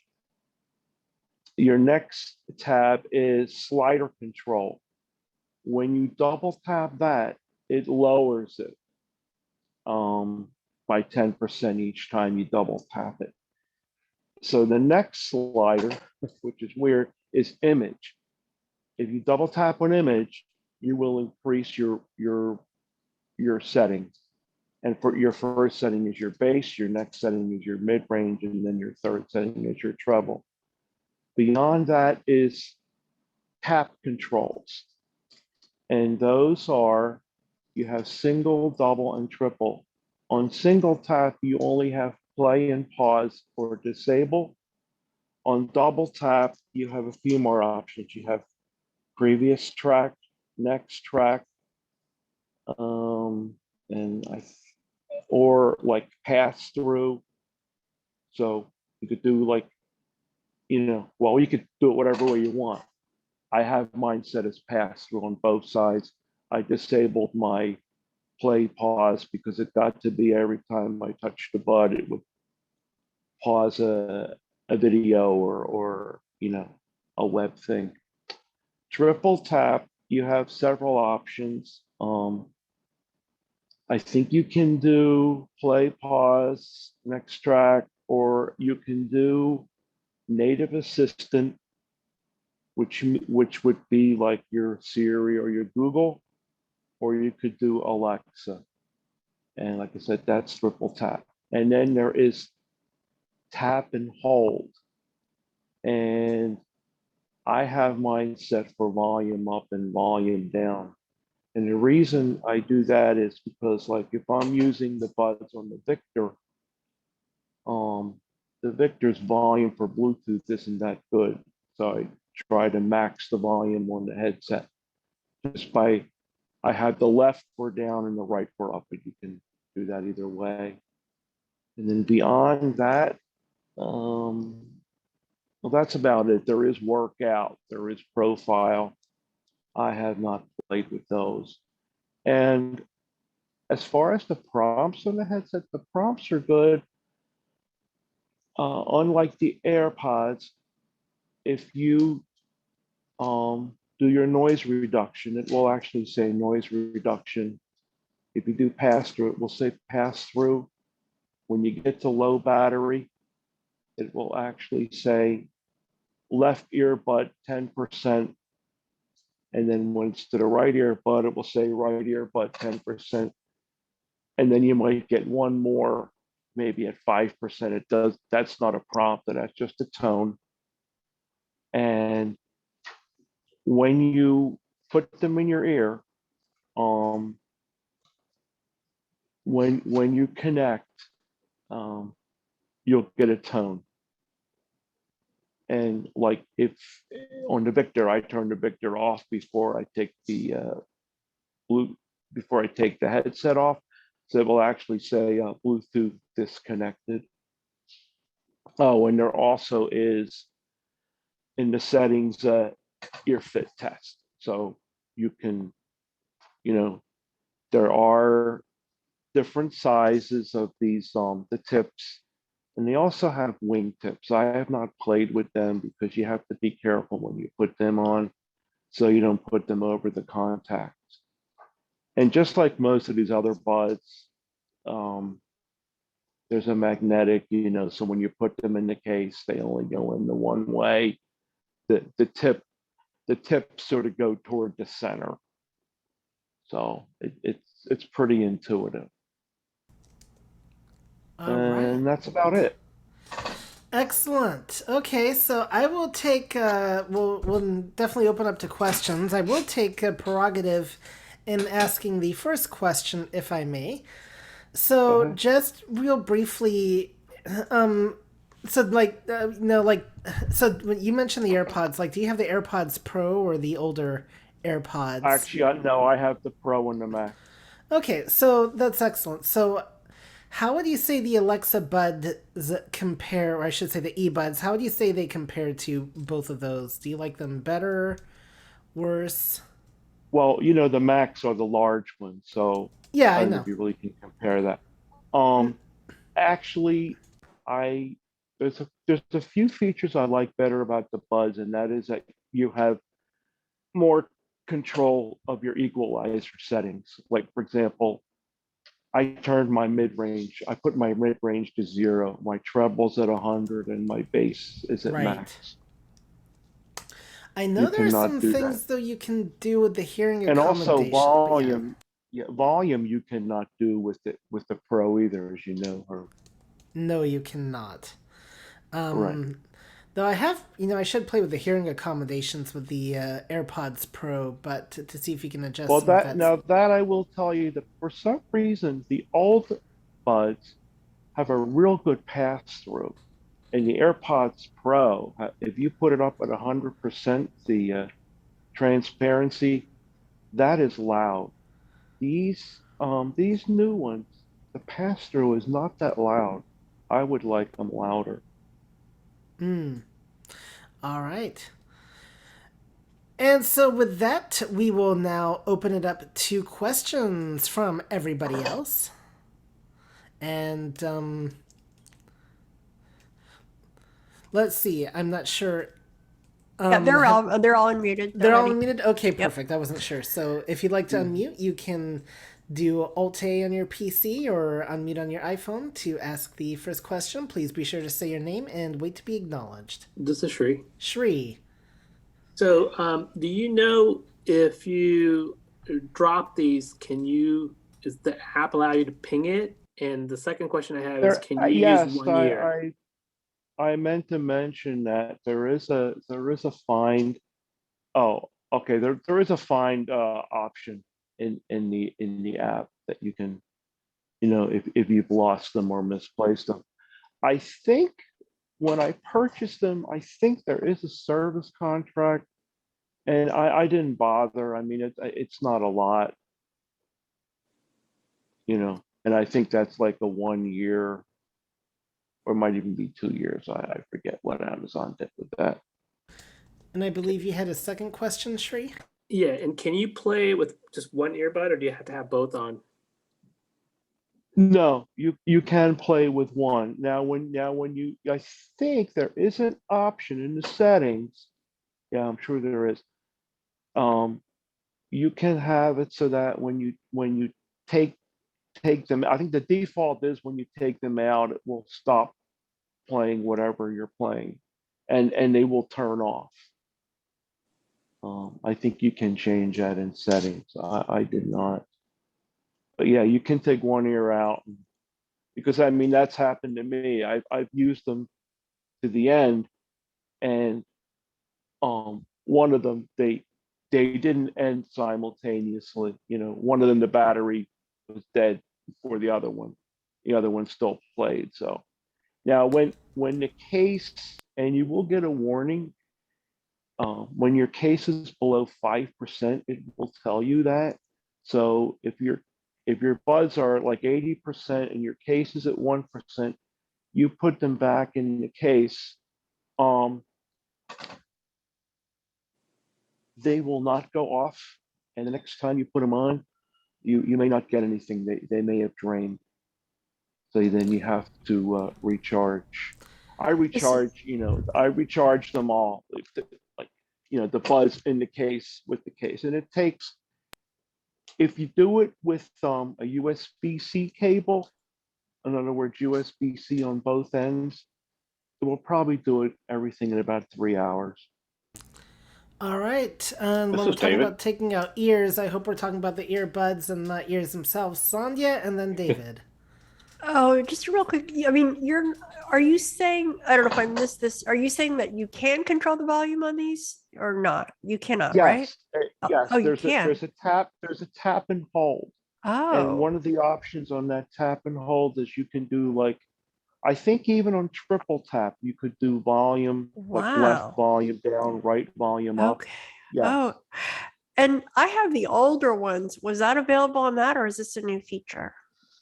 Your next tab is slider control. When you double tap that, it lowers it by 10% each time you double tap it. So the next slider, which is weird, is image. If you double tap on image, you will increase your settings. And for your first setting is your bass, your next setting is your mid-range, and then your third setting is your treble. Beyond that is tap controls. And those are, you have single, double, and triple. On single tap, you only have play and pause or disable. On double tap, you have a few more options. You have previous track, next track, or like pass through. So you could do like, well, you could do it whatever way you want. I have mine set as pass through on both sides. I disabled my play pause because it got to be every time I touched the bud, it would pause a video or a web thing. Triple tap, you have several options. I think you can do play, pause, next track, or you can do native assistant, which would be like your Siri or your Google, or you could do Alexa. And like I said, that's triple tap. And then there is tap and hold. And I have mine set for volume up and volume down. And the reason I do that is because like if I'm using the buds on the Victor's volume for Bluetooth isn't that good. So I try to max the volume on the headset I have the left for down and the right for up, but you can do that either way. And then beyond that, well, that's about it. There is workout, there is profile. I have not played with those. And as far as the prompts on the headset, the prompts are good. Unlike the AirPods, if you do your noise reduction, it will actually say noise reduction. If you do pass through, it will say pass through. When you get to low battery, it will actually say left earbud 10%. And then when it's to the right earbud, it will say right earbud 10%. And then you might get one more, maybe at 5%. It does, that's not a prompt, that's just a tone. And when you put them in your ear, when you connect, you'll get a tone. And like if on the Victor, I turn the Victor off before I take the before I take the headset off, so it will actually say Bluetooth disconnected. Oh, and there also is in the settings ear fit test, so you can, there are different sizes of these the tips. And they also have wing tips. I have not played with them because you have to be careful when you put them on so you don't put them over the contacts. And just like most of these other buds, there's a magnetic, so when you put them in the case, they only go in the one way. The tips sort of go toward the center. So it's pretty intuitive. And that's about it. Excellent. Okay, so I will take. We'll definitely open up to questions. I will take a prerogative in asking the first question, if I may. So just real briefly, so so when you mentioned the AirPods, like, do you have the AirPods Pro or the older AirPods? Actually, no, I have the Pro and the Max. Okay, so that's excellent. So how would you say the Alexa Buds compare, or I should say the eBuds, how would you say they compare to both of those? Do you like them better, worse? Well, the Macs are the large ones, so yeah, I don't know. know if you really can compare that. Actually, there's a few features I like better about the Buds, and that is that you have more control of your equalizer settings. Like, for example, I turned my mid-range, I put my mid-range to 0, my treble's at 100, and my bass is at max. I know there are some things, though, you can do with the hearing and accommodation. also volume. Volume you cannot do with the Pro either, as you know. No, you cannot. Right. Though I have, I should play with the hearing accommodations with the AirPods Pro, but to see if you can adjust. Well, that I will tell you that for some reason the old Buds have a real good pass through, and the AirPods Pro, if you put it up at 100%, the transparency, that is loud. These new ones, the pass through is not that loud. I would like them louder. All right. And so with that, we will now open it up to questions from everybody else. And let's see. I'm not sure. Yeah, they're all unmuted. They're all unmuted? Okay, perfect. I wasn't sure. So if you'd like to unmute, you can do Alt-A on your PC or unmute on your iPhone to ask the first question. Please be sure to say your name and wait to be acknowledged. This is Shri. Shri. So, do you know if you drop these, does the app allow you to ping it? And the second question I have is, can you use 1 year? I meant to mention that there is a find. Oh, okay. There is a find option in the app that you can, if you've lost them or misplaced them. I think when I purchased them, I think there is a service contract, and I didn't bother. I mean, it's not a lot, and I think that's like a 1 year, or it might even be 2 years. I forget what Amazon did with that. And I believe you had a second question, Shri? Yeah, and can you play with just one earbud, or do you have to have both on? No, you can play with one. Now when you, I think there is an option in the settings. Yeah, I'm sure there is. You can have it so that when you take them, I think the default is when you take them out, it will stop playing whatever you're playing, and they will turn off. I think you can change that in settings. I did not. But yeah, you can take one ear out because I mean that's happened to me. I've used them to the end, and one of them they didn't end simultaneously. You know, one of them the battery was dead before the other one. The other one still played. So now when the case, and you will get a warning when your case is below 5%, it will tell you that. So if your buds are like 80% and your case is at 1%, you put them back in the case. They will not go off, and the next time you put them on, you may not get anything. They may have drained. So then you have to recharge. I recharge them all, like the buzz in the case with the case, and it takes. If you do it with a USB-C cable, in other words, USB-C on both ends, it will probably do it everything in about 3 hours. All right. And when we're talking about taking out ears, I hope we're talking about the earbuds and not ears themselves. Sandhya and then David. Oh, just real quick. I mean, are you saying, I don't know if I missed this. Are you saying that you can control the volume on these or not? You cannot, right? Yes. Oh, you There's can. there's a tap and hold. Oh. And one of the options on that tap and hold is you can do like, I think even on triple tap, you could do volume, like left volume down, right volume up. Okay. Yes. Oh, and I have the older ones. Was that available on that, or is this a new feature?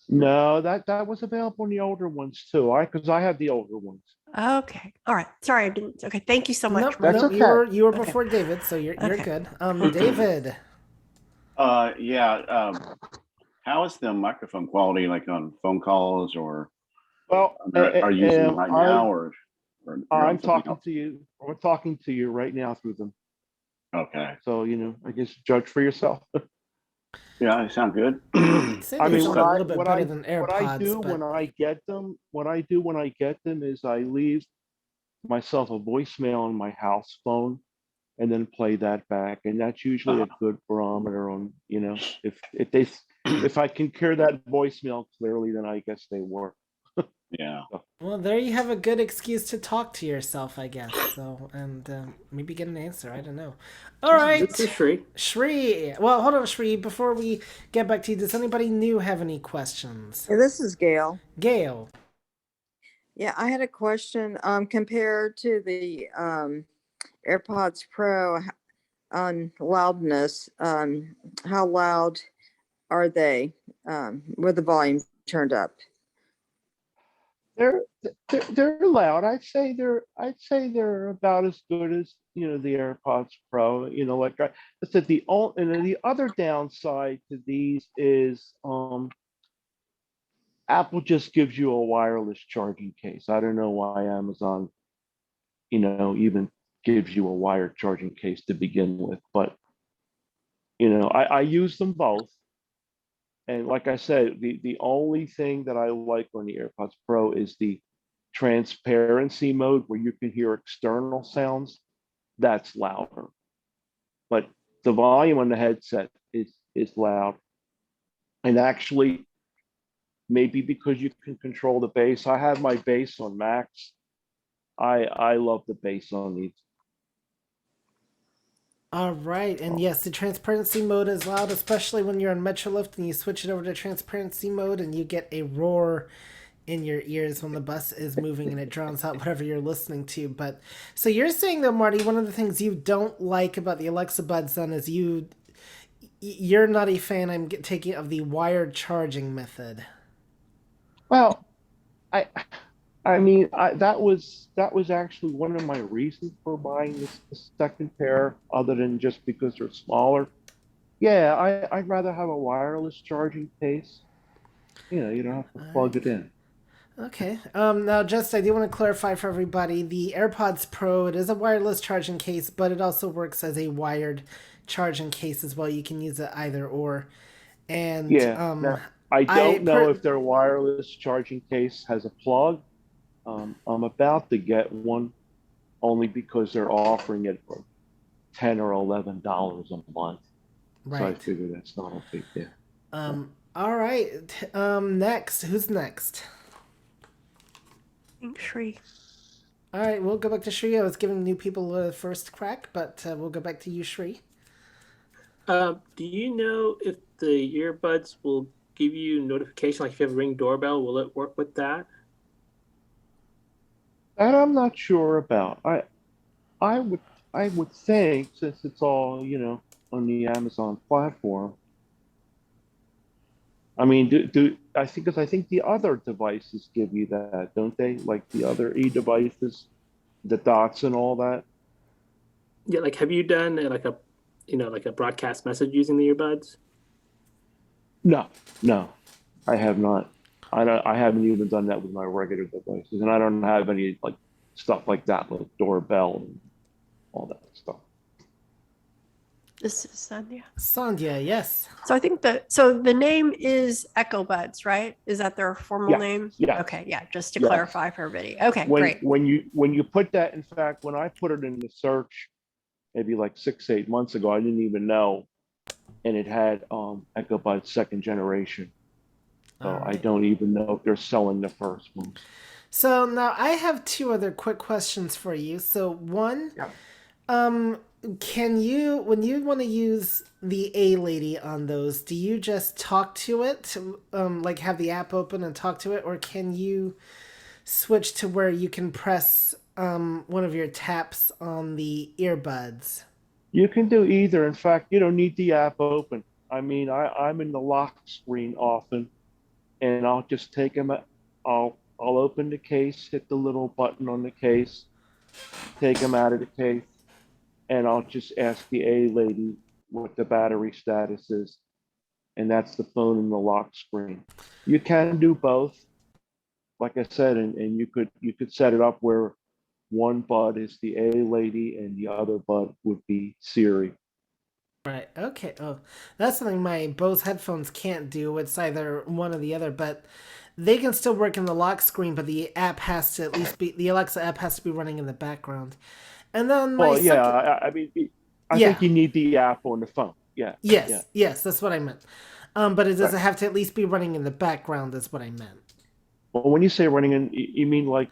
No, that was available in the older ones too. Because I have the older ones. Okay. All right. Sorry, I didn't. Okay. Thank you so much. Nope, That's nope, okay. You were before David, so you're good. David. How is the microphone quality like on phone calls or? Well, are you using them right now or I'm talking to you. We're talking to you right now through them. Okay. So I guess judge for yourself. Yeah, they sound good. I mean, a little bit better than AirPods. What I do when I get them is I leave myself a voicemail on my house phone and then play that back, and that's usually a good barometer on if I can hear that voicemail clearly, then I guess they work. Yeah. Well, there you have a good excuse to talk to yourself, I guess. So, and maybe get an answer. I don't know. All right. This is Shri. Shri. Well, hold on, Shri. Before we get back to you, does anybody new have any questions? Yeah, this is Gail. Gail. Yeah, I had a question. Compared to the AirPods Pro on loudness, how loud are they with the volume turned up? They're loud. I'd say they're about as good as the AirPods Pro. Like I said, the other downside to these is Apple just gives you a wireless charging case. I don't know why Amazon, even gives you a wired charging case to begin with, but I use them both. And like I said, the only thing that I like on the AirPods Pro is the transparency mode where you can hear external sounds. That's louder. But the volume on the headset is loud. And actually, maybe because you can control the bass. I have my bass on max. I love the bass on these. All right, and yes, the transparency mode is loud, especially when you're on Metrolift and you switch it over to transparency mode and you get a roar in your ears when the bus is moving and it drowns out whatever you're listening to. But so you're saying though, Marty, one of the things you don't like about the Alexa Buds then is you're not a fan, I'm taking, of the wired charging method. Well, I mean, that was actually one of my reasons for buying this second pair, other than just because they're smaller. Yeah, I'd rather have a wireless charging case. You don't have to plug it in. Okay. Now, just I do want to clarify for everybody: the AirPods Pro, it is a wireless charging case, but it also works as a wired charging case as well. You can use it either or. And now, I don't know if their wireless charging case has a plug. I'm about to get one only because they're offering it for $10 or $11 a month. So I Right. figure that's not a big deal. All right. Next. Who's next? Shri. All right, we'll go back to Shri. I was giving new people a first crack, but we'll go back to you, Shri. Do you know if the earbuds will give you notification, like if you have a Ring doorbell, will it work with that? That I'm not sure about. I would think, since it's all, on the Amazon platform. I mean, I think, because I think the other devices give you that, don't they? Like the other devices, the dots and all that. Yeah, like have you done like a broadcast message using the earbuds? No, I have not. I haven't even done that with my regular devices, and I don't have any like stuff like that, like doorbell and all that stuff. This is Sandhya. Sandhya, yes. So I think the name is Echo Buds, right? Is that their formal Yeah, name? yeah. Okay, yeah, just to Yes. clarify for everybody. Okay, When great. when you put that, in fact, when I put it in the search, maybe like 6-8 months ago, I didn't even know, and it had Echo Buds second generation. So All I right. don't even know if they're selling the first ones. So now I have two other quick questions for you. So one, can you, when you want to use the A lady on those, do you just talk to it, like have the app open and talk to it, or can you switch to where you can press one of your taps on the earbuds? You can do either. In fact, you don't need the app open. I mean, I'm in the lock screen often, and I'll just take them. I'll open the case, hit the little button on the case, take them out of the case, and I'll just ask the A lady what the battery status is, and that's the phone in the lock screen. You can do both, like I said, and you could set it up where one bud is the A lady and the other bud would be Siri. Right. Okay. Oh, that's something my Bose headphones can't do. It's either one or the other, but they can still work in the lock screen. But the app has to at least be the Alexa app has to be running in the background. And then my Well, yeah, second, I mean, I yeah, think you need the app on the phone. Yeah, yes, yeah, yes, that's what I meant. But it doesn't right. have to at least be running in the background. Is what I meant. Well, when you say running in, you mean like,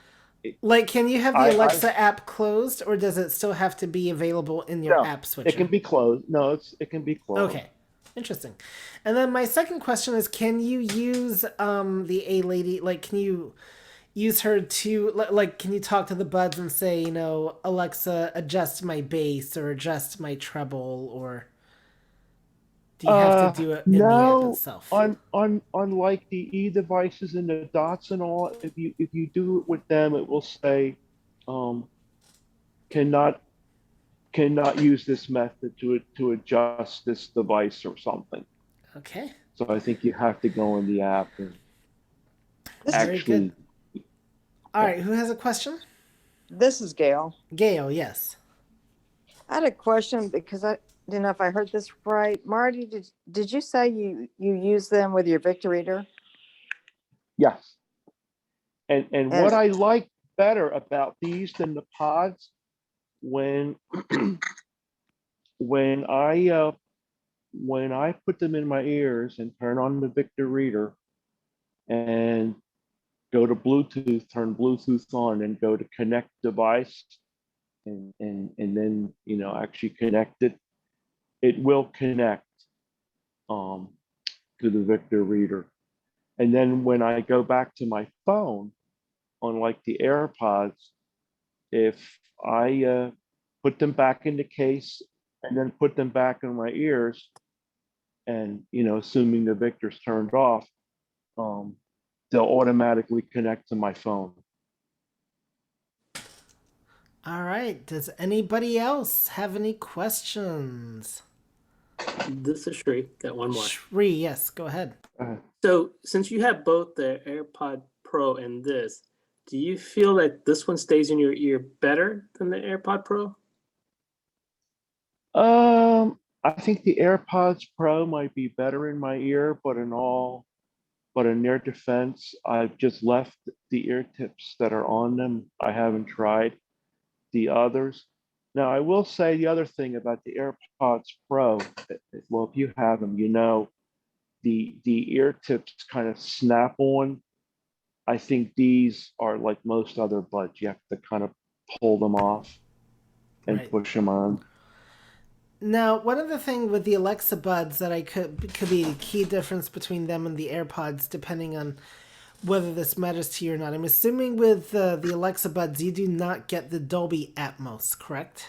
Like, can you have the I Alexa app closed, or does it still have to be available in your no, app it can switcher? be closed. No, it can be closed. Okay, interesting. And then my second question is, can you use the A lady? Like, can you use her to like? Can you talk to the buds and say, Alexa, adjust my bass or adjust my treble, or do you have to do it in the app No, itself? on like the devices and the dots and all, if you do it with them, it will say, um, cannot use this method to adjust this device or something. Okay. So I think you have to go in the app and Very good. actually. All right, who has a question? This is Gail. Gail, yes. I had a question because I didn't know if I heard this right. Marty, did you say you use them with your Victor reader? Yes. And what I like better about these than the pods, when when I put them in my ears and turn on the Victor reader and go to Bluetooth, turn Bluetooth on, and go to connect device, and then actually connect it, it will connect to the Victor reader. And then when I go back to my phone on like the AirPods, if I put them back in the case and then put them back in my ears, and assuming the Victor's turned off, they'll automatically connect to my phone. All right. Does anybody else have any questions? This is Shri. Got one more. Shri, yes, go ahead. So since you have both the AirPod Pro and this, do you feel that this one stays in your ear better than the AirPod Pro? I think the AirPods Pro might be better in my ear, but in their defense, I've just left the ear tips that are on them. I haven't tried the others. Now, I will say the other thing about the AirPods Pro, well, if you have them, you know, the ear tips kind of snap on. I think these are like most other buds. You have to kind of pull them off and Right. push them on. Now, one other thing with the Alexa buds that I could be a key difference between them and the AirPods, depending on whether this matters to you or not. I'm assuming with the Alexa buds, you do not get the Dolby Atmos, correct?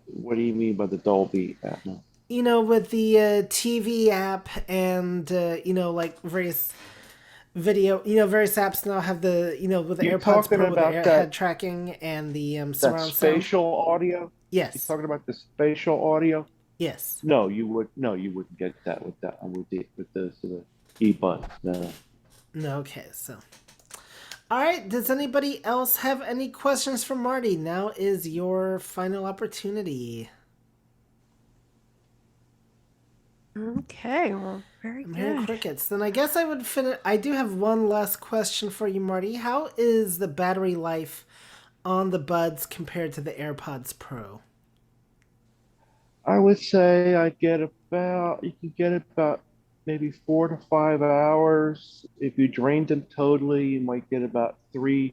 What do you mean by the Dolby Atmos? You know, with the TV app and like various video, various apps now have the with the You're AirPods talking Pro with the about head tracking and the that surround sound. spatial audio? Yes. You're talking about the spatial audio? Yes. No, you wouldn't get that with the eBuds. No. No, okay, so. All right, does anybody else have any questions for Marty? Now is your final opportunity. Okay, well, very I'm hearing good. crickets. Then I guess I would finish. I do have one last question for you, Marty. How is the battery life on the Buds compared to the AirPods Pro? I would say you can get about maybe 4 to 5 hours. If you drained them totally, you might get about 3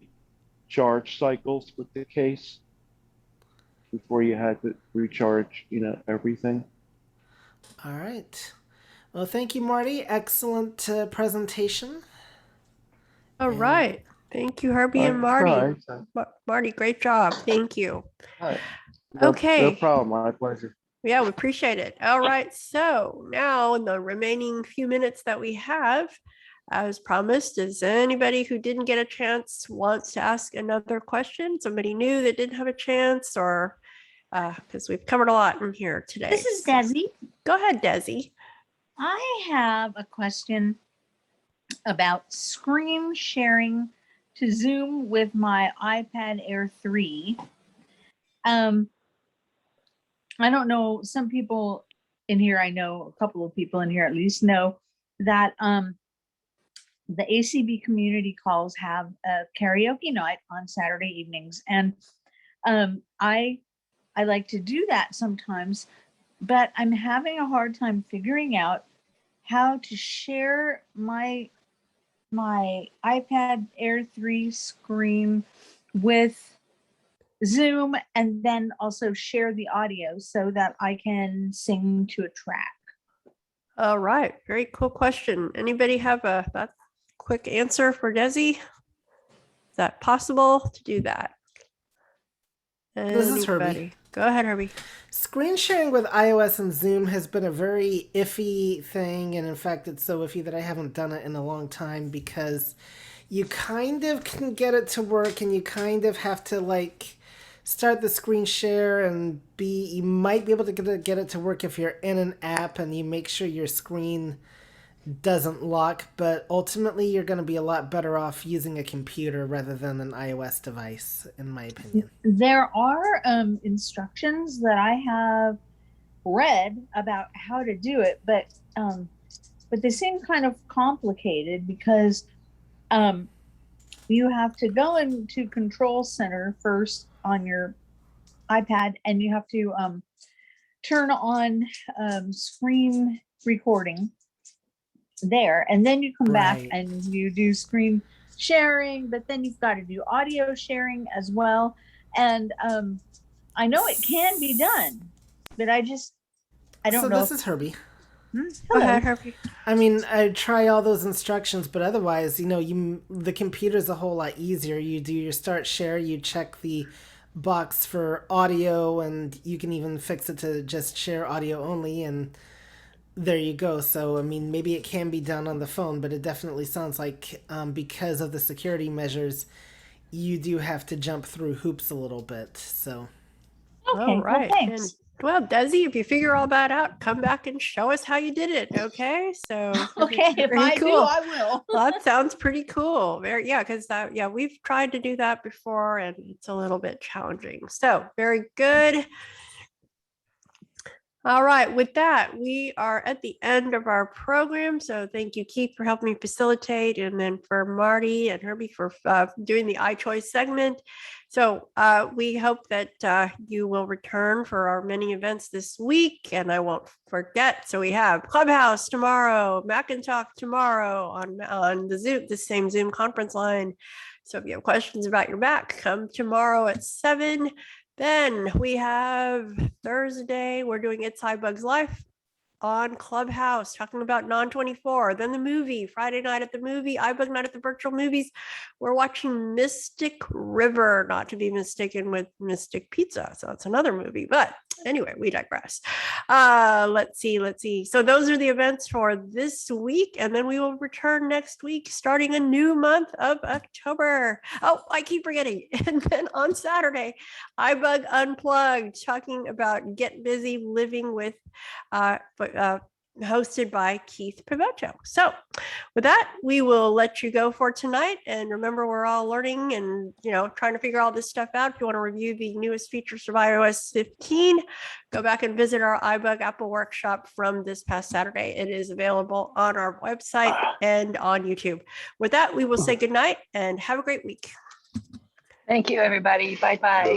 charge cycles with the case before you had to recharge, everything. All right. Well, thank you, Marty. Excellent presentation. All right. Thank you, Herbie and Marty. Marty, great job. Thank you. Okay. No problem. My pleasure. Yeah, we appreciate it. All right. So now in the remaining few minutes that we have, as promised, is anybody who didn't get a chance wants to ask another question? Somebody new that didn't have a chance, or because we've covered a lot in here today. This is Desi. Go ahead, Desi. I have a question about screen sharing to Zoom with my iPad Air 3. I don't know, some people in here, I know a couple of people in here at least know that the ACB community calls have a karaoke night on Saturday evenings. And I like to do that sometimes, but I'm having a hard time figuring out how to share my iPad Air 3 screen with Zoom and then also share the audio so that I can sing to a track. All right. Very cool question. Anybody have a quick answer for Desi? Is that possible to do that? This is Herbie. Go ahead, Herbie. Screen sharing with iOS and Zoom has been a very iffy thing, and in fact, it's so iffy that I haven't done it in a long time because you kind of can get it to work, and you kind of have to start the screen share and you might be able to get it to work if you're in an app and you make sure your screen doesn't lock, but ultimately you're going to be a lot better off using a computer rather than an iOS device, in my opinion. There are instructions that I have read about how to do it, but they seem kind of complicated because you have to go into Control Center first on your iPad, and you have to turn on screen recording there, and then you come back and you do screen sharing, but then you've got to do audio sharing as well. And I know it can be done, but I don't know. So this is Herbie. Go ahead, Herbie. I mean, I try all those instructions, but otherwise, the computer's a whole lot easier. You do your start share, you check the box for audio, and you can even fix it to just share audio only, and there you go. So, I mean, maybe it can be done on the phone, but it definitely sounds like because of the security measures, you do have to jump through hoops a little bit. So, okay, all right. Well, thanks. Well, Desi, if you figure all that out, come back and show us how you did it. Okay. So, okay, if I do, I will. Well, that sounds pretty cool. Because we've tried to do that before and it's a little bit challenging. So, very good. All right, with that, we are at the end of our program. So thank you, Keith, for helping me facilitate, and then for Marty and Herbie for doing the iChoice segment. So we hope that you will return for our many events this week, and I won't forget. So we have Clubhouse tomorrow, Mac and Talk tomorrow on the Zoom, the same Zoom conference line. So if you have questions about your Mac, come tomorrow at 7. Then we have Thursday, we're doing It's iBUG's Life on Clubhouse, talking about Non-24. Then the movie, Friday night at the movie, iBUG night at the virtual movies. We're watching Mystic River, not to be mistaken with Mystic Pizza. So it's another movie, but anyway, we digress. Let's see. So those are the events for this week, and then we will return next week, starting a new month of October. Oh, I keep forgetting. And then on Saturday, iBUG Unplugged, talking about Get Busy Living with hosted by Keith Pivotto. So with that, we will let you go for tonight. And remember, we're all learning and, trying to figure all this stuff out. If you want to review the newest features of iOS 15, go back and visit our iBUG Apple workshop from this past Saturday. It is available on our website and on YouTube. With that, we will say goodnight and have a great week. Thank you, everybody. Bye-bye.